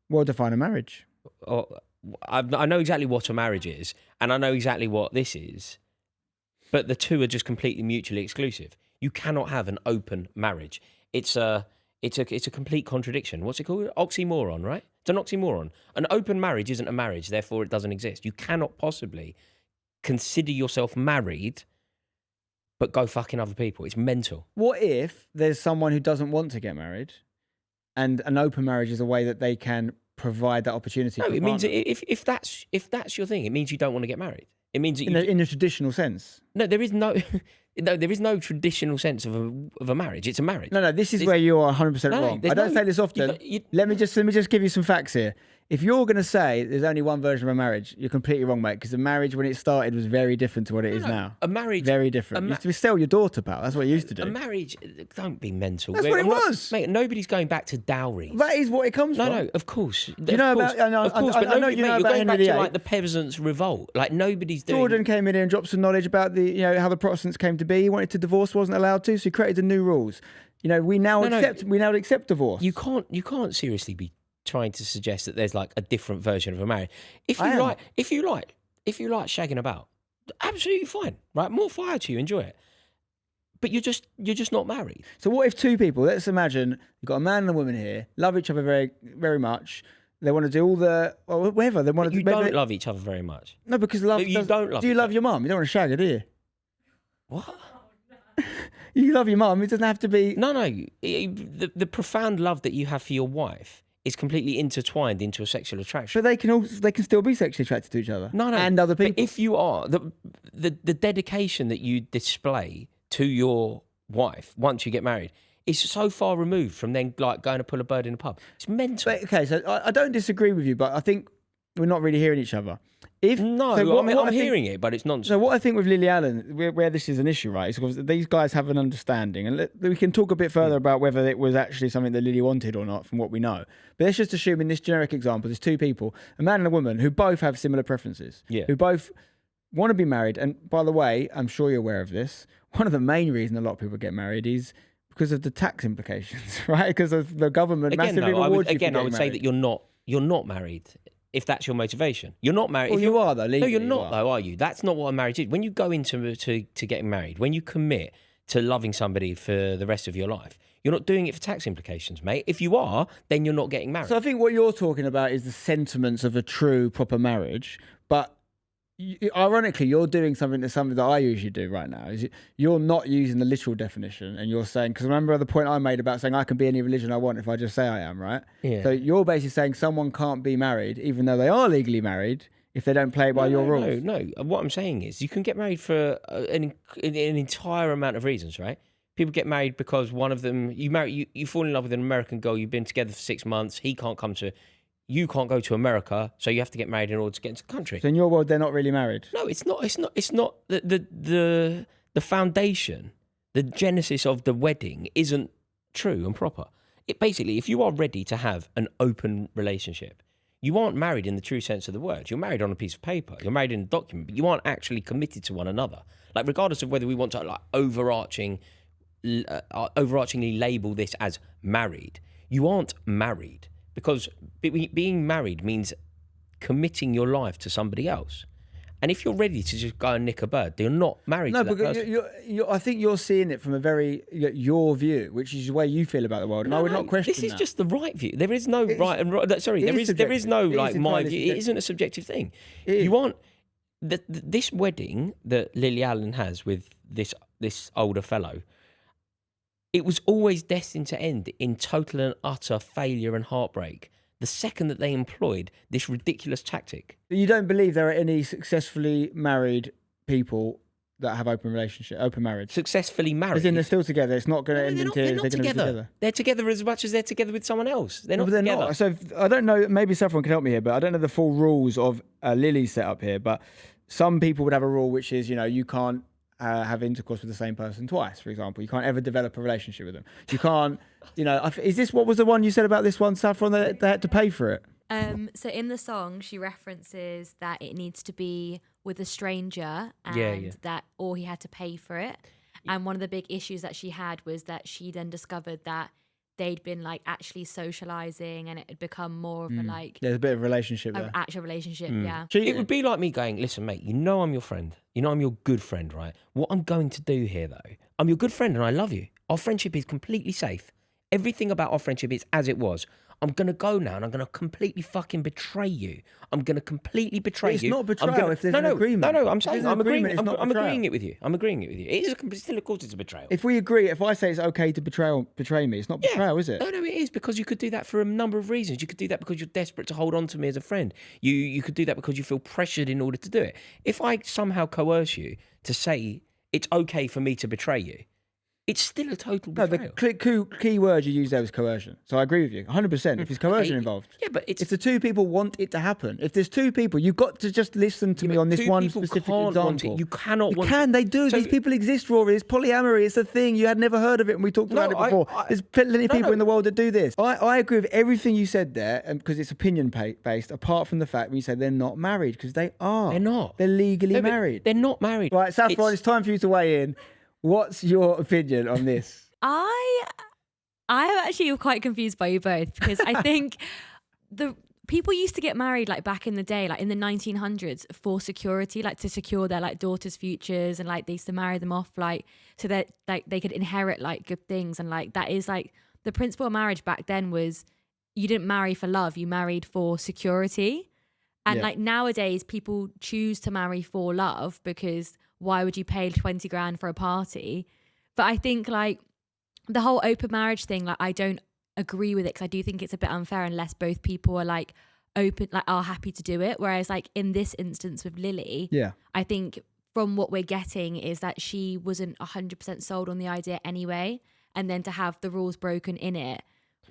Well, define a marriage. I know exactly what a marriage is, and I know exactly what this is, but the two are just completely mutually exclusive. You cannot have an open marriage. It's a complete contradiction. What's it called? Oxymoron, right? It's an oxymoron. An open marriage isn't a marriage, therefore it doesn't exist. You cannot possibly consider yourself married but go fucking other people. It's mental. What if there's someone who doesn't want to get married and an open marriage is a way that they can provide that opportunity? No, it means if that's your thing, it means you don't want to get married. It means that in a traditional sense. No, there is no there is no traditional sense of a marriage. It's a marriage. No, this is where you are 100% wrong. I don't say this often. Let me just give you some facts here. If you're going to say there's only one version of a marriage, you're completely wrong, mate, because the marriage when it started was very different to what it is now. A marriage... Very different. You used to sell your daughter, pal. That's what you used to do. A marriage... Don't be mental. That's what it was. Mate, nobody's going back to dowries. That is what it comes from. No, of course. You know about... I know you know about Henry VIII. You're going back to like the Peasants' Revolt. Like nobody's doing... Jordan came in here and dropped some knowledge about how the Protestants came to be. He wanted to divorce, wasn't allowed to, so he created the new rules. We now accept divorce. You can't seriously be trying to suggest that there's like a different version of a marriage. If you like shagging about, absolutely fine, right? More fire to you, enjoy it. But you're just not married. So what if two people? Let's imagine you've got a man and a woman here, love each other very, very much. They want to do all the whatever they want to do. You don't love each other very much. No, because love. You don't love. Do you love your mum? You don't want to shag her, do you? What? You love your mum. It doesn't have to be. No. The profound love that you have for your wife is completely intertwined into a sexual attraction. But they can still be sexually attracted to each other. No, and other people. But if you are the dedication that you display to your wife once you get married is so far removed from then like going to pull a bird in a pub. It's mental. But, okay, so I don't disagree with you, but I think we're not really hearing each other. I'm hearing it, but it's nonsense. So what I think with Lily Allen, where this is an issue, right, is because these guys have an understanding, and we can talk a bit further about whether it was actually something that Lily wanted or not, from what we know. But let's just assume in this generic example, there's two people, a man and a woman, who both have similar preferences, who both want to be married. And by the way, I'm sure you're aware of this. One of the main reasons a lot of people get married is because of the tax implications, right? Because of the government massively rewards you for getting married. I would say that you're not married. If that's your motivation, you're not married. Well, you are though. Legally, no, you're not though, are you? That's not what a marriage is. When you go into getting married, when you commit to loving somebody for the rest of your life, you're not doing it for tax implications, mate. If you are, then you're not getting married. So I think what you're talking about is the sentiments of a true, proper marriage. But ironically, you're doing something that I usually do right now. Is you're not using the literal definition, and you're saying, because remember the point I made about saying I can be any religion I want if I just say I am, right? Yeah. So you're basically saying someone can't be married, even though they are legally married, if they don't play by your rules. No. What I'm saying is you can get married for an entire amount of reasons, right? People get married because one of them, you fall in love with an American girl, you've been together for 6 months, he can't come to... You can't go to America, so you have to get married in order to get into the country. So in your world, they're not really married? No, it's not. It's not the foundation, the genesis of the wedding isn't true and proper. It basically, if you are ready to have an open relationship, You aren't married in the true sense of the word. You're married on a piece of paper. You're married in a document, but you aren't actually committed to one another. Like, regardless of whether we want to like overarchingly label this as married, you aren't married, because being married means committing your life to somebody else. And if you're ready to just go and nick a bird, you're not married to that person. I think you're seeing it from a very your view, which is the way you feel about the world, and I would not question this is that. just the right view. There is no right and wrong. Sorry, there is no like my view. It isn't a subjective thing. You want this wedding that Lily Allen has with this older fellow. It was always destined to end in total and utter failure and heartbreak the second that they employed this ridiculous tactic. You don't believe there are any successfully married people that have open marriage? Successfully married? As in they're still together, it's not going to end in tears, they're going to be together. They're together as much as they're together with someone else. They're not but they're together. not. So I don't know, maybe someone can help me here, but I don't know the full rules of Lily's setup here, but some people would have a rule which is, you can't have intercourse with the same person twice, for example. You can't ever develop a relationship with them. You can't, is this, what was the one you said about this one, Saffron, that they had to pay for it? So in the song, she references that it needs to be with a stranger, and that, or he had to pay for it. And one of the big issues that she had was that she then discovered that they'd been like actually socializing, and it had become more of a like there's a bit of a relationship there. Actual relationship. Yeah. It would be like me going, listen, mate, I'm your friend. I'm your good friend, right? What I'm going to do here, though, I'm your good friend and I love you. Our friendship is completely safe. Everything about our friendship is as it was. I'm going to go now and I'm going to completely fucking betray you. I'm going to completely betray you. It's not betrayal if there's an agreement. No, I'm saying I'm agreeing it with you. I'm agreeing it with you. It is still, of course, it's a betrayal. If we agree, if I say it's okay to betray me, it's not betrayal, is it? No, it is, because you could do that for a number of reasons. You could do that because you're desperate to hold on to me as a friend. You could do that because you feel pressured in order to do it. If I somehow coerce you to say it's okay for me to betray you, it's still a total betrayal. No, the key word you use there was coercion. So I agree with you, 100%. If there's coercion involved. Yeah, but if the two people want it to happen, if there's two people, you've got to just listen to me on this one specific example. You cannot want it. You can, they do. These people exist, Rory. It's polyamory. It's a thing. You had never heard of it, and we talked about it before. There's plenty of people in the world that do this. I agree with everything you said there, because it's opinion based, apart from the fact when you say they're not married, because they are. They're not. They're legally married. They're not married. Right, Saffron, it's time for you to weigh in. What's your opinion on this? I am actually quite confused by you both, because I think the people used to get married like back in the day, like in the 1900s, for security, like to secure their like daughters' futures, and like they used to marry them off like so that like they could inherit like good things, and like that is like the principle of marriage back then was you didn't marry for love, you married for security. And like nowadays people choose to marry for love, because why would you pay 20 grand for a party? But I think like the whole open marriage thing, like I don't agree with it, because I do think it's a bit unfair unless both people are like open, like are happy to do it. Whereas like in this instance with Lily, I think from what we're getting is that she wasn't 100% sold on the idea anyway, and then to have the rules broken in it.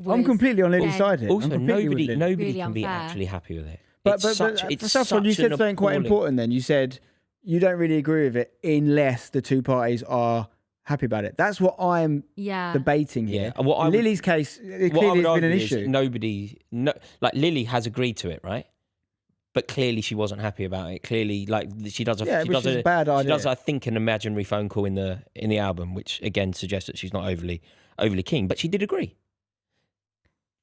I'm completely on Lily's side here. Also, nobody really can be unfair. actually happy with it. But Saffron, you said something quite important then. You said you don't really agree with it unless the two parties are happy about it. That's what I'm debating here. In Lily's case, it clearly has been an issue. Like Lily has agreed to it, right? But clearly she wasn't happy about it. Clearly, like she does a bad idea. She does, I think, an imaginary phone call in the album, which again suggests that she's not overly keen. But she did agree.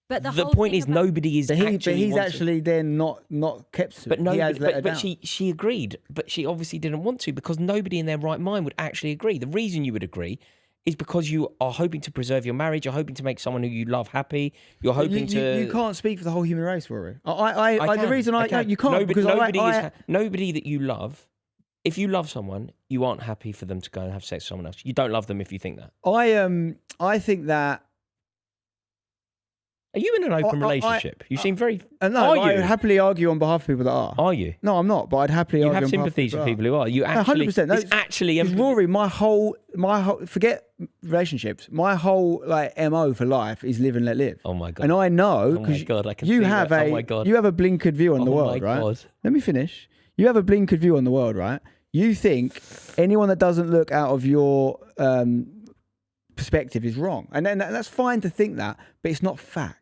But the point is, nobody is actually. But he's actually then not kept to it. But she agreed, but she obviously didn't want to, because nobody in their right mind would actually agree. The reason you would agree is because you are hoping to preserve your marriage. You're hoping to make someone who you love happy. You're hoping to. You can't speak for the whole human race, Rory. The reason I can't, you can't, because nobody that you love. If you love someone, you aren't happy for them to go and have sex with someone else. You don't love them if you think that. I think that. Are you in an open relationship? You seem very. No, I happily argue on behalf of people that are. Are you? No, I'm not. But I'd happily argue. You have on sympathies for people who are. You actually. 100%. It's actually. Rory, my whole forget relationships. My whole like MO for life is live and let live. Oh my god! And I know because you have a blinkered view on the world, right? God. Let me finish. You have a blinkered view on the world, right? You think anyone that doesn't look out of your perspective is wrong, and then that's fine to think that, but it's not fact.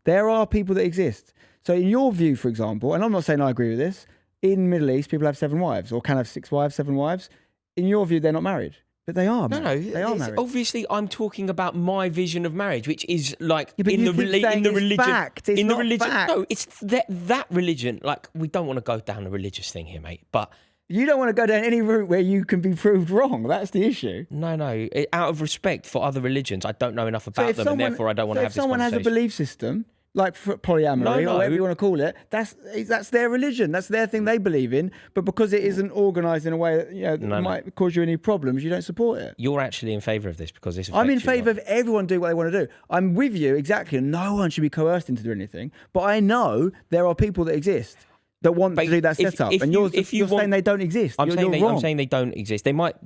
There are people that exist. So in your view, for example, and I'm not saying I agree with this, in Middle East, people have 7 wives or can have 6 wives, 7 wives. In your view, they're not married. But they are married. No, they are married. Obviously, I'm talking about my vision of marriage, which is like Yeah, but in you the keep saying it's religion. fact. It's in the not religion, fact. no, it's that religion. Like, we don't want to go down a religious thing here, mate. But You don't want to go down any route where you can be proved wrong. That's the issue. no, out of respect for other religions, I don't know enough about them, and therefore I don't want to have this conversation. If someone has a belief system, like polyamory or whatever you want to call it, that's their religion. That's their thing they believe in. But because it isn't organised in a way that might cause you any problems, you don't support it. You're actually in favour of this because this. I'm in favour of everyone doing what they want to do. I'm with you exactly. No one should be coerced into doing anything. But I know there are people that exist that want to do that setup, and you're saying they don't exist. I'm wrong. saying they don't exist. They might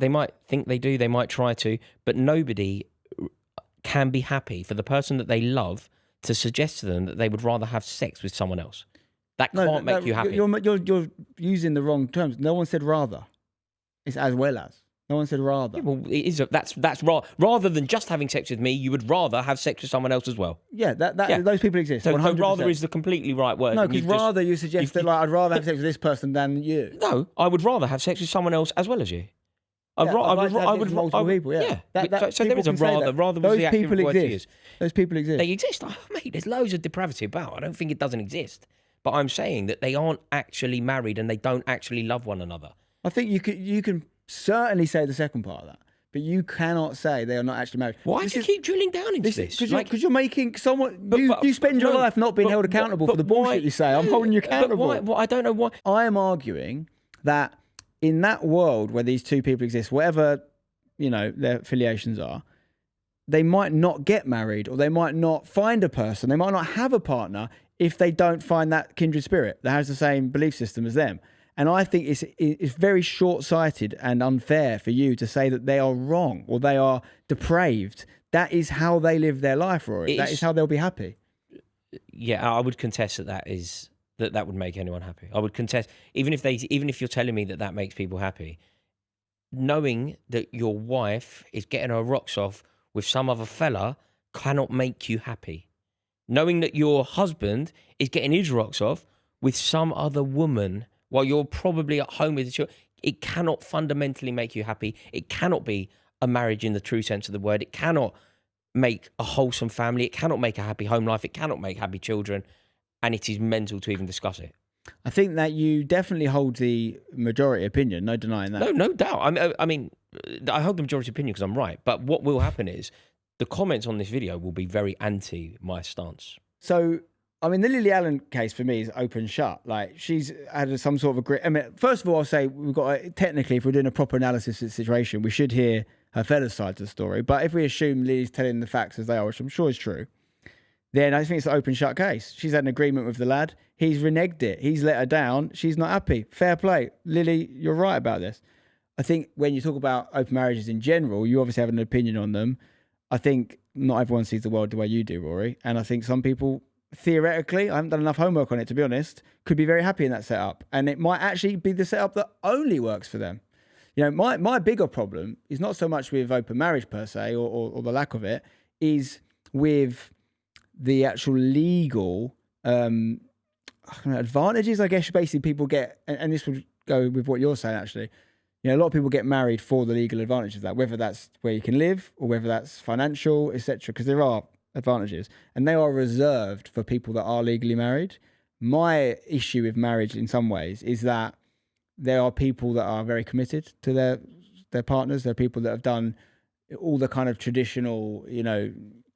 think they do. They might try to, but nobody can be happy for the person that they love to suggest to them that they would rather have sex with someone else. That can't make you happy. You're using the wrong terms. No one said rather. It's as well as. No one said rather. Yeah, well, it is. That's rather than just having sex with me, you would rather have sex with someone else as well. Yeah, those people exist. So 100%. rather is the completely right word. No, because rather you suggest that I'd rather have sex with this person than you. No, I would rather have sex with someone else as well as you. I would multiple people. Yeah. So there is a rather. Rather was the active word to use. Those people exist. They exist. Oh, mate, there's loads of depravity about. I don't think it doesn't exist. But I'm saying that they aren't actually married and they don't actually love one another. I think you can certainly say the second part of that, but you cannot say they are not actually married. Why do you keep drilling down into this? Because you're making someone. You spend your life not being held accountable for the bullshit you say. I'm holding you accountable. But why? I don't know why. I am arguing that in that world where these two people exist, whatever their affiliations are, they might not get married, or they might not find a person. They might not have a partner if they don't find that kindred spirit that has the same belief system as them. And I think it's very short-sighted and unfair for you to say that they are wrong or they are depraved. That is how they live their life, Rory. That is how they'll be happy. Yeah, I would contest that would make anyone happy. I would contest, even if you're telling me that makes people happy, knowing that your wife is getting her rocks off with some other fella cannot make you happy. Knowing that your husband is getting his rocks off with some other woman while you're probably at home with the children, it cannot fundamentally make you happy. It cannot be a marriage in the true sense of the word. It cannot make a wholesome family. It cannot make a happy home life. It cannot make happy children. And it is mental to even discuss it. I think that you definitely hold the majority opinion. No denying that. No doubt. I mean, I hold the majority opinion because I'm right. But what will happen is the comments on this video will be very anti my stance. So, I mean, the Lily Allen case for me is open shut. Like, she's had some sort of I mean, first of all, I'll say we've got technically, if we're doing a proper analysis of the situation, we should hear her fella's side to the story. But if we assume Lily's telling the facts as they are, which I'm sure is true, then I think it's an open shut case. She's had an agreement with the lad. He's reneged it. He's let her down. She's not happy. Fair play. Lily, you're right about this. I think when you talk about open marriages in general, you obviously have an opinion on them. I think not everyone sees the world the way you do, Rory. And I think some people, theoretically, I haven't done enough homework on it, to be honest, could be very happy in that setup. And it might actually be the setup that only works for them. My bigger problem is not so much with open marriage per se, or the lack of it, is with the actual legal advantages, I guess, basically people get, and this would go with what you're saying, actually. A lot of people get married for the legal advantages of that, whether that's where you can live or whether that's financial, etc., because there are advantages, and they are reserved for people that are legally married. My issue with marriage in some ways is that there are people that are very committed to their partners. There are people that have done all the kind of traditional,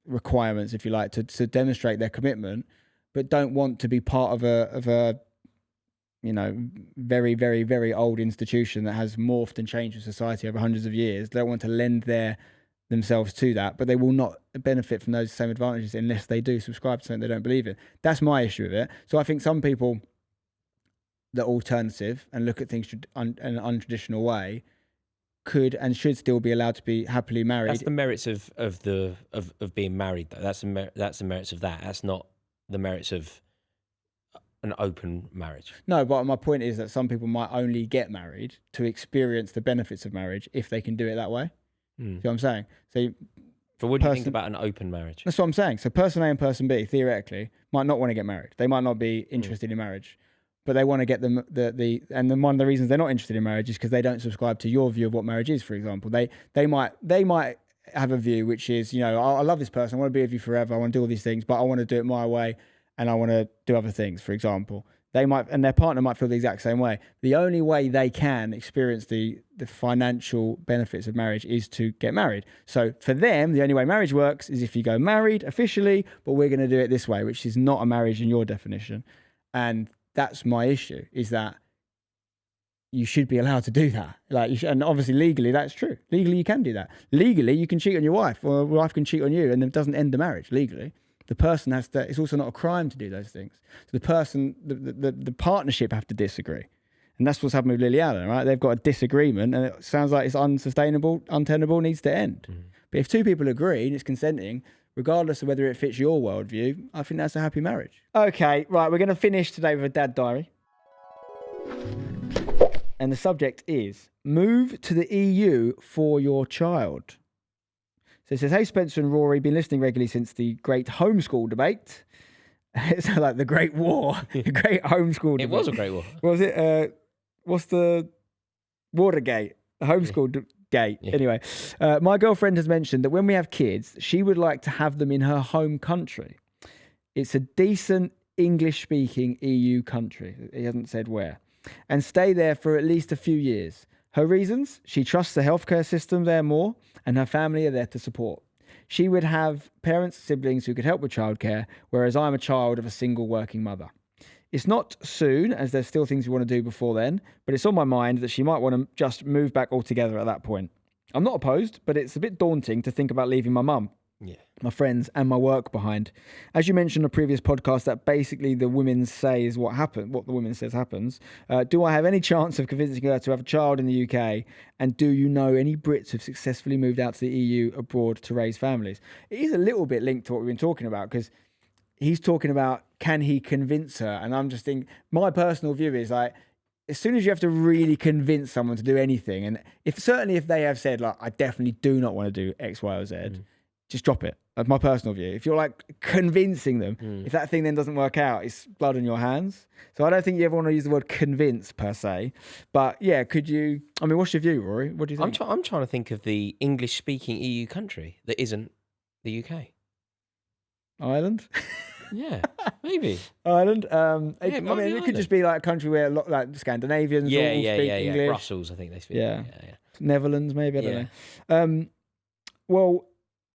requirements, if you like, to demonstrate their commitment, but don't want to be part of a very, very, very old institution that has morphed and changed with society over hundreds of years. They don't want to lend themselves to that, but they will not benefit from those same advantages unless they do subscribe to something they don't believe in. That's my issue with it. So I think some people that are alternative and look at things in an untraditional way could and should still be allowed to be happily married. That's the merits of being married, though. That's the merits of that. That's not the merits of an open marriage. No, but my point is that some people might only get married to experience the benefits of marriage if they can do it that way. See what I'm saying? So So what do you think about an open marriage? That's what I'm saying. So person A and person B, theoretically, might not want to get married. They might not be interested in marriage, but they want to get them and then one of the reasons they're not interested in marriage is because they don't subscribe to your view of what marriage is, for example. They might have a view which is, you know, I love this person, I want to be with you forever, I want to do all these things, but I want to do it my way and I want to do other things, for example. They might, and their partner might feel the exact same way. The only way they can experience the financial benefits of marriage is to get married. So for them, the only way marriage works is if you go married officially, but we're going to do it this way, which is not a marriage in your definition. And that's my issue, is that you should be allowed to do that. And obviously legally that's true. Legally you can do that. Legally you can cheat on your wife, or your wife can cheat on you, and it doesn't end the marriage legally. The person has to, it's also not a crime to do those things. So the person, the partnership have to disagree. And that's what's happened with Lily Allen, right? They've got a disagreement and it sounds like it's unsustainable, untenable, needs to end. But if two people agree and it's consenting, regardless of whether it fits your worldview, I think that's a happy marriage. Okay, right, we're going to finish today with a dad diary. And the subject is, move to the EU for your child. So it says, hey, Spencer and Rory, been listening regularly since the great homeschool debate. It's like the Great War, the great homeschool debate. It was a great war. What was it? What's the Watergate? The homeschool gate. Yeah. Anyway, my girlfriend has mentioned that when we have kids, she would like to have them in her home country. It's a decent English-speaking EU country. He hasn't said where. And stay there for at least a few years. Her reasons? She trusts the healthcare system there more, and her family are there to support. She would have parents, siblings who could help with childcare, whereas I'm a child of a single working mother. It's not soon, as there's still things we want to do before then, but it's on my mind that she might want to just move back altogether at that point. I'm not opposed, but it's a bit daunting to think about leaving my mum, my friends, and my work behind. As you mentioned in a previous podcast, that basically the women say is what the woman says happens. Do I have any chance of convincing her to have a child in the UK? And do you know any Brits who've successfully moved out to the EU abroad to raise families? It is a little bit linked to what we've been talking about, because he's talking about, can he convince her? And I'm just thinking, my personal view is like, as soon as you have to really convince someone to do anything, and if they have said, like, I definitely do not want to do X, Y, or Z, just drop it. That's my personal view. If you're like convincing them, if that thing then doesn't work out, it's blood on your hands. So I don't think you ever want to use the word convince per se. But yeah, could you, I mean, what's your view, Rory? What do you think? I'm trying to think of the English-speaking EU country that isn't the UK. Ireland? Yeah, maybe. Ireland. It could just be like a country where like Scandinavians all speak English. Brussels, I think they speak. Yeah. Netherlands, maybe, I don't know. Well,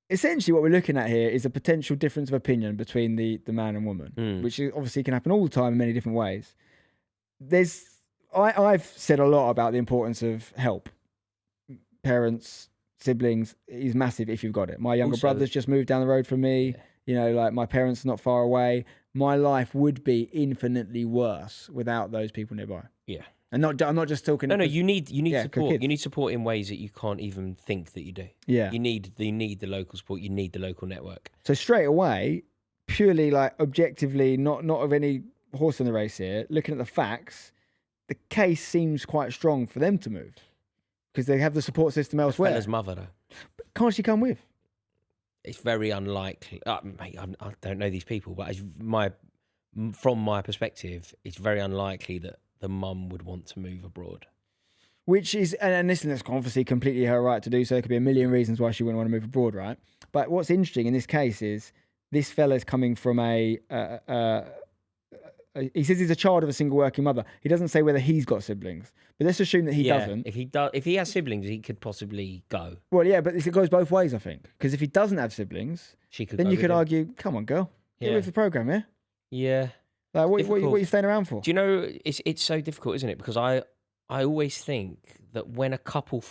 essentially what we're looking at here is a potential difference of opinion between the man and woman, which obviously can happen all the time in many different ways. I've said a lot about the importance of help. Parents, siblings is massive if you've got it. My younger brother's just moved down the road from me. Yeah. You know, like my parents are not far away. My life would be infinitely worse without those people nearby. Yeah. And I'm not just talking. No, you need support. You need support in ways that you can't even think that you do. Yeah. You need the local support. You need the local network. So straight away, purely like objectively, not of any horse in the race here, looking at the facts, the case seems quite strong for them to move because they have the support system elsewhere. Fella's mother, though. But can't she come with? It's very unlikely. Mate, I don't know these people, but from my perspective, it's very unlikely that the mum would want to move abroad. Which is, and listen, that's obviously completely her right to do so. There could be a million reasons why she wouldn't want to move abroad, right? But what's interesting in this case is this fella's coming from he says he's a child of a single working mother. He doesn't say whether he's got siblings, but let's assume that he doesn't. If he has siblings, he could possibly go. Well, yeah, but it goes both ways, I think. Because if he doesn't have siblings, then you could argue, come on, girl, get with the program, yeah? Yeah. Like, what are you staying around for? Do you know, it's so difficult, isn't it? Because I always think that when a couple,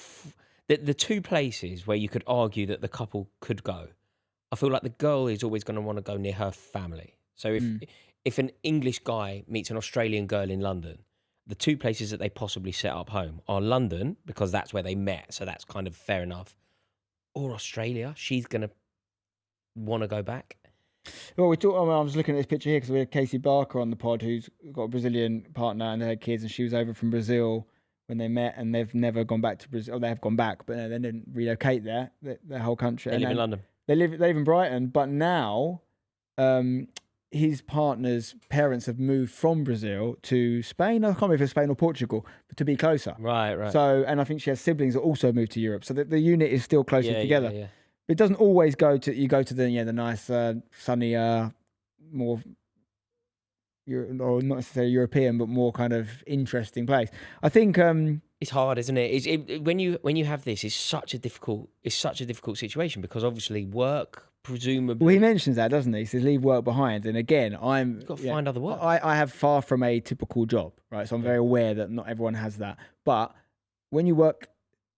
the two places where you could argue that the couple could go, I feel like the girl is always going to want to go near her family. So if an English guy meets an Australian girl in London, the two places that they possibly set up home are London, because that's where they met, so that's kind of fair enough, or Australia. She's going to want to go back. Well, I was looking at this picture here because we had Casey Barker on the pod, who's got a Brazilian partner and they had kids, and she was over from Brazil when they met, and they've never gone back to Brazil. They have gone back, but they didn't relocate there, their whole country. They live in London. They live in Brighton, but now his partner's parents have moved from Brazil to Spain. I can't remember if it's Spain or Portugal, but to be closer. Right. So, and I think she has siblings that also moved to Europe. So the unit is still closely together. Yeah. It doesn't always go to the nice, sunny, more, or not necessarily European, but more kind of interesting place. I think it's hard, isn't it? When you have this, it's such a difficult situation because obviously work, presumably. Well, he mentions that, doesn't he? He says leave work behind. And again, You've got to find other work. I have far from a typical job, right? So I'm very aware that not everyone has that. But when you work,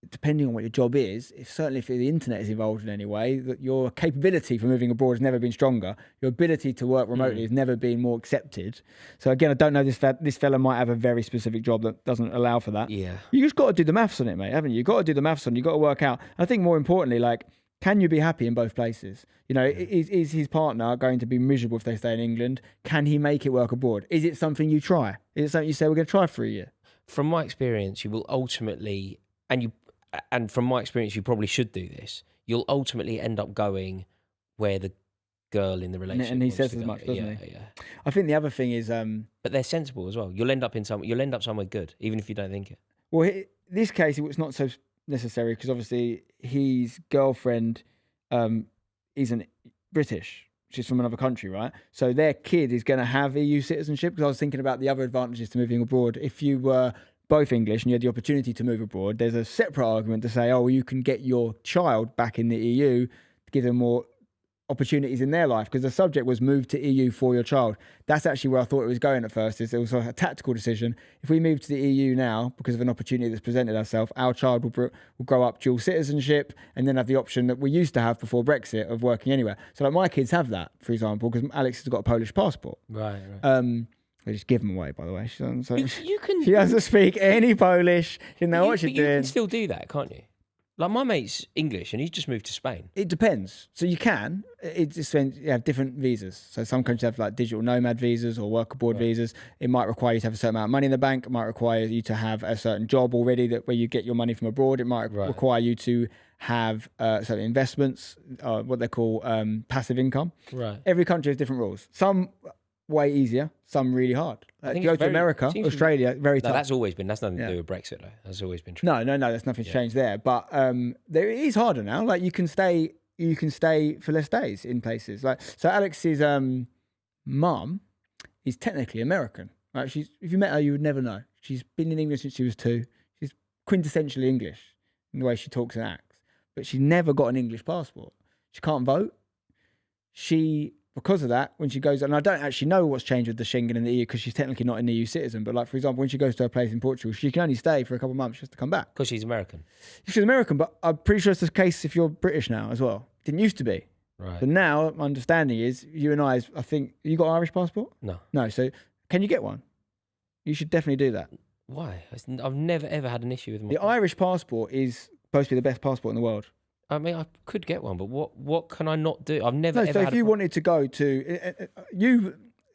depending on what your job is, certainly if the internet is involved in any way, that your capability for moving abroad has never been stronger. Your ability to work remotely has never been more accepted. So again, I don't know, this fella might have a very specific job that doesn't allow for that. Yeah. You just got to do the maths on it, mate, haven't you? You've got to do the maths on it. You've got to work out. I think more importantly, like, can you be happy in both places? You know, is his partner going to be miserable if they stay in England? Can he make it work abroad? Is it something you try? Is it something you say we're going to try for a year? From my experience, you will ultimately, and from my experience, you probably should do this. You'll ultimately end up going where the girl in the relationship. And he wants says to as go. much, doesn't he? Yeah. I think the other thing is, But they're sensible as well. You'll end up somewhere good, even if you don't think it. well, this case it's not so necessary because obviously his girlfriend isn't British. She's from another country, right? So their kid is going to have EU citizenship. Because I was thinking about the other advantages to moving abroad. If you were both English and you had the opportunity to move abroad, there's a separate argument to say, oh, well, you can get your child back in the EU to give them more opportunities in their life, because the subject was move to EU for your child. That's actually where I thought it was going at first. Is it was a tactical decision. If we move to the EU now because of an opportunity that's presented ourselves, our child will grow up dual citizenship and then have the option that we used to have before Brexit of working anywhere. So like my kids have that, for example, because Alex has got a Polish passport. Right. I just give them away, by the way. She You doesn't speak any Polish. She doesn't know what she's You doing. can still do that, can't you? Like my mate's English and he's just moved to Spain. It depends. So you can. It just depends. You have different visas. So some countries have like digital nomad visas or work abroad visas. It might require you to have a certain amount of money in the bank. It might require you to have a certain job already where you get your money from abroad. It might require you to have certain investments, what they call passive income. Right. Every country has different rules. Some way easier, some really hard. If you go to America, Australia, very tough. That's nothing to do with Brexit though. That's always been true. No, there's nothing changed there. But there it is harder now. Like you can stay for less days in places. Like so Alex's mum is technically American. Right? If you met her, you would never know. She's been in England since she was 2. She's quintessentially English in the way she talks and acts. But she's never got an English passport. She can't vote. Because of that, when she goes, and I don't actually know what's changed with the Schengen and the EU because she's technically not an EU citizen, but like, for example, when she goes to a place in Portugal, she can only stay for a couple of months. She has to come back. Because she's American. She's American, but I'm pretty sure it's the case if you're British now as well. Didn't used to be. Right. But now, my understanding is, you and I think, you got an Irish passport? No. No, so can you get one? You should definitely do that. Why? I've never, ever had an issue with my... The Irish passport is supposed to be the best passport in the world. I mean, I could get one, but what can I not do? I've never ever so had if you wanted to go to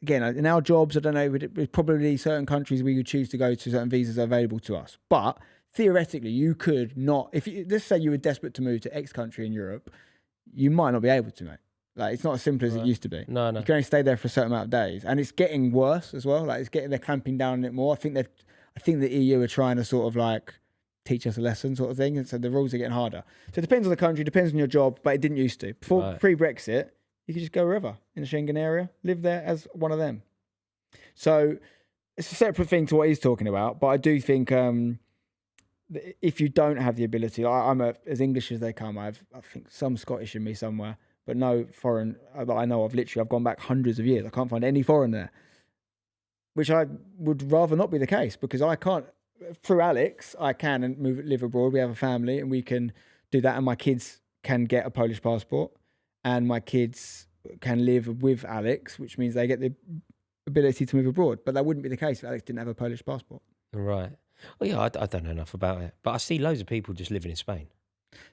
again in our jobs, I don't know, with probably certain countries we would choose to go to, certain visas are available to us. But theoretically, you could not. Let's say you were desperate to move to X country in Europe, you might not be able to, mate. Like it's not as simple as it used to be. No. You can only stay there for a certain amount of days, and it's getting worse as well. Like they're clamping down on it more. I think the EU are trying to sort of like teach us a lesson sort of thing, and so the rules are getting harder. So it depends on the country, depends on your job, but it didn't used to. Pre-Brexit, you could just go wherever in the Schengen area, live there as one of them. So it's a separate thing to what he's talking about, but I do think if you don't have the ability, I'm as English as they come. I think some Scottish in me somewhere, but no foreign that I know of. Literally, I've gone back hundreds of years. I can't find any foreign there, which I would rather not be the case because I can't. Through Alex, I can and live abroad. We have a family and we can do that. And my kids can get a Polish passport and my kids can live with Alex, which means they get the ability to move abroad. But that wouldn't be the case if Alex didn't have a Polish passport. Right. Well, yeah, I don't know enough about it. But I see loads of people just living in Spain.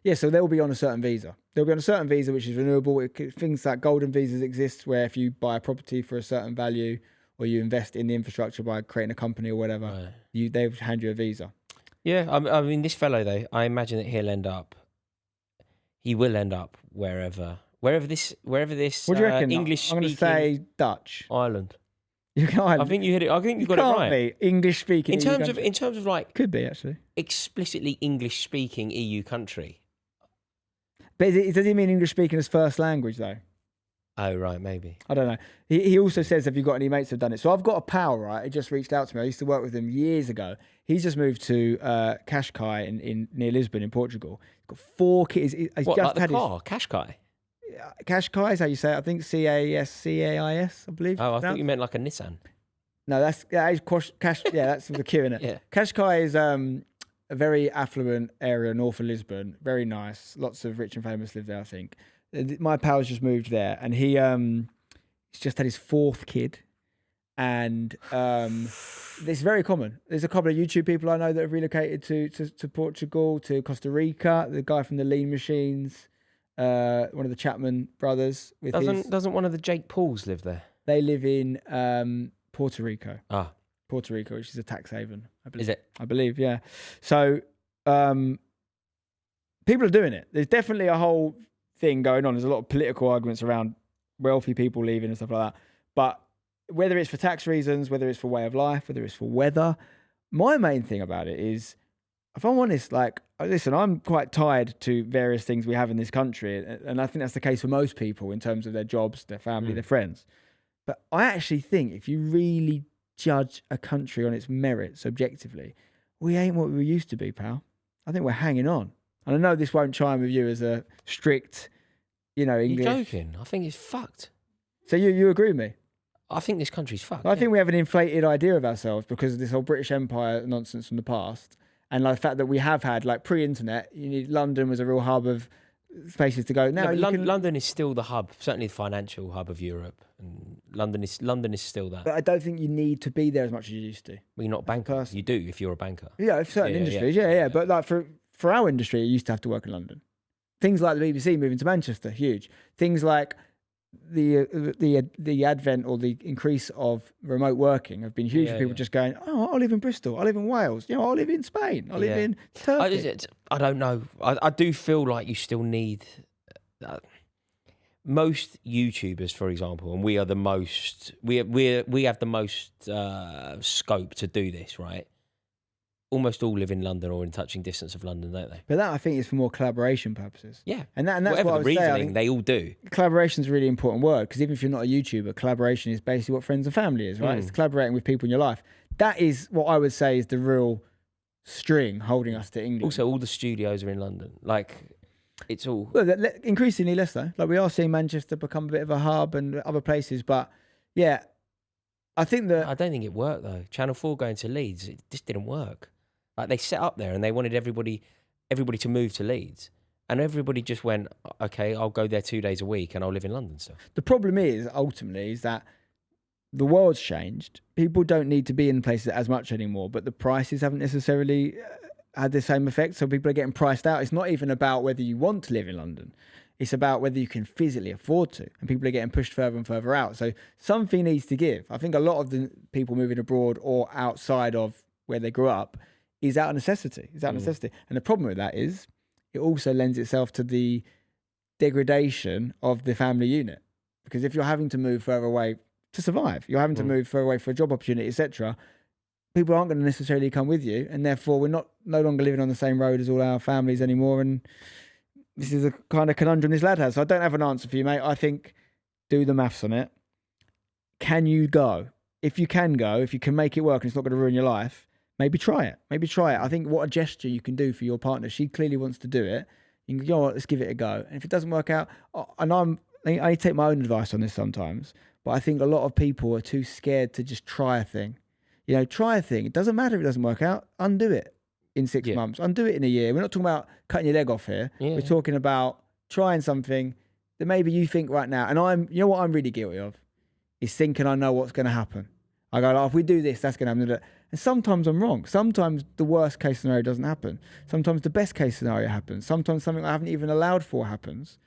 Yeah, so they'll be on a certain visa. They'll be on a certain visa, which is renewable. Things like golden visas exist where if you buy a property for a certain value, or you invest in the infrastructure by creating a company or whatever, they hand you a visa. Yeah, I mean, this fellow, though, I imagine that he will end up wherever Wherever this What do you reckon? English I'm going speaking to say Dutch. Ireland. You can't. I think you hit it. I think you You got it can't right. be English speaking. In terms of like could be actually. explicitly English speaking EU country. But does he mean English speaking as first language though? Oh right, maybe. I don't know. He also says, have you got any mates who've done it? So I've got a pal, right? He just reached out to me. I used to work with him years ago. He's just moved to Cascais in near Lisbon in Portugal. He's got 4 kids. He's What, just like the had car? Qashqai? Cascais is how you say it. I think Cascais, I believe. Oh, I thought you meant like a Nissan. No, that is Cash. Yeah, that's the Q in it. Yeah. Cascais is a very affluent area north of Lisbon. Very nice. Lots of rich and famous live there, I think. My pal's just moved there, and he's just had his 4th kid, and it's very common. There's a couple of YouTube people I know that have relocated to Portugal, to Costa Rica. The guy from the Lean Machines, one of the Chapman brothers. Doesn't one of the Jake Pauls live there? They live in Puerto Rico. Ah, Puerto Rico, which is a tax haven, I believe. is it? I believe, yeah. So people are doing it. There's definitely a whole thing going on. There's a lot of political arguments around wealthy people leaving and stuff like that. But whether it's for tax reasons, whether it's for way of life, whether it's for weather, my main thing about it is, if I'm honest, like, listen, I'm quite tied to various things we have in this country. And I think that's the case for most people in terms of their jobs, their family, their friends. But I actually think if you really judge a country on its merits objectively, we ain't what we used to be, pal. I think we're hanging on. And I know this won't chime with you as a strict, English. You're joking. I think it's fucked. So you agree with me? I think this country's fucked. I think we have an inflated idea of ourselves because of this whole British Empire nonsense from the past. And like the fact that we have had, like, pre-internet, London was a real hub of places to go. Now London is still the hub, certainly the financial hub of Europe, and London is still that. But I don't think you need to be there as much as you used to. Well, you're not a banker. You do if you're a banker. Yeah, for certain industries. Yeah. But like for our industry, you used to have to work in London. Things like the BBC moving to Manchester, huge. Things like the advent or the increase of remote working have been huge for people just going, oh, I live in Bristol, I live in Wales, I live in Spain, I live in Turkey. I don't know. I do feel like you still need most YouTubers, for example, and we are the most we have the most scope to do this, right? Almost all live in London or in touching distance of London, don't they? But that, I think, is for more collaboration purposes. Yeah. And that's whatever what I the would say. reasoning, they all do. Collaboration is a really important word, because even if you're not a YouTuber, collaboration is basically what friends and family is, right? It's collaborating with people in your life. That is what I would say is the real string holding us to England. Also, all the studios are in London. Like, it's all... Well, increasingly less, though. Like, we are seeing Manchester become a bit of a hub and other places. But, yeah, I think that... I don't think it worked, though. Channel 4 going to Leeds, it just didn't work. Like, they set up there and they wanted everybody to move to Leeds. And everybody just went, okay, I'll go there 2 days a week and I'll live in London still. The problem is, ultimately, is that the world's changed. People don't need to be in places as much anymore, but the prices haven't necessarily had the same effect. So people are getting priced out. It's not even about whether you want to live in London. It's about whether you can physically afford to. And people are getting pushed further and further out. So something needs to give. I think a lot of the people moving abroad or outside of where they grew up is out of necessity. And the problem with that is it also lends itself to the degradation of the family unit. Because if you're having to move further away to survive, you're having to move further away for a job opportunity, etc., people aren't going to necessarily come with you, and therefore we're no longer living on the same road as all our families anymore. And this is a kind of conundrum this lad has. So I don't have an answer for you, mate. I think do the maths on it. Can you go? If you can go, if you can make it work and it's not going to ruin your life, maybe try it. I think what a gesture you can do for your partner. She clearly wants to do it. You can go, let's give it a go. And if it doesn't work out, and I take my own advice on this sometimes, but I think a lot of people are too scared to just try a thing. Try a thing. It doesn't matter if it doesn't work out. Undo it in 6 months. Undo it in a year. We're not talking about cutting your leg off here. We're talking about trying something that maybe you think right now. And what I'm really guilty of is thinking I know what's going to happen. I go, if we do this, that's going to happen. And sometimes I'm wrong. Sometimes the worst case scenario doesn't happen. Sometimes the best case scenario happens. Sometimes something I haven't even allowed for happens.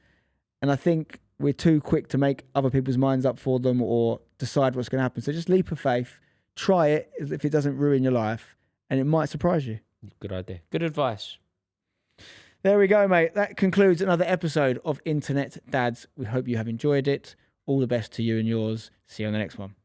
And I think we're too quick to make other people's minds up for them or decide what's going to happen. So just leap of faith, try it if it doesn't ruin your life, and it might surprise you. Good idea. Good advice. There we go, mate. That concludes another episode of Internet Dads. We hope you have enjoyed it. All the best to you and yours. See you on the next one.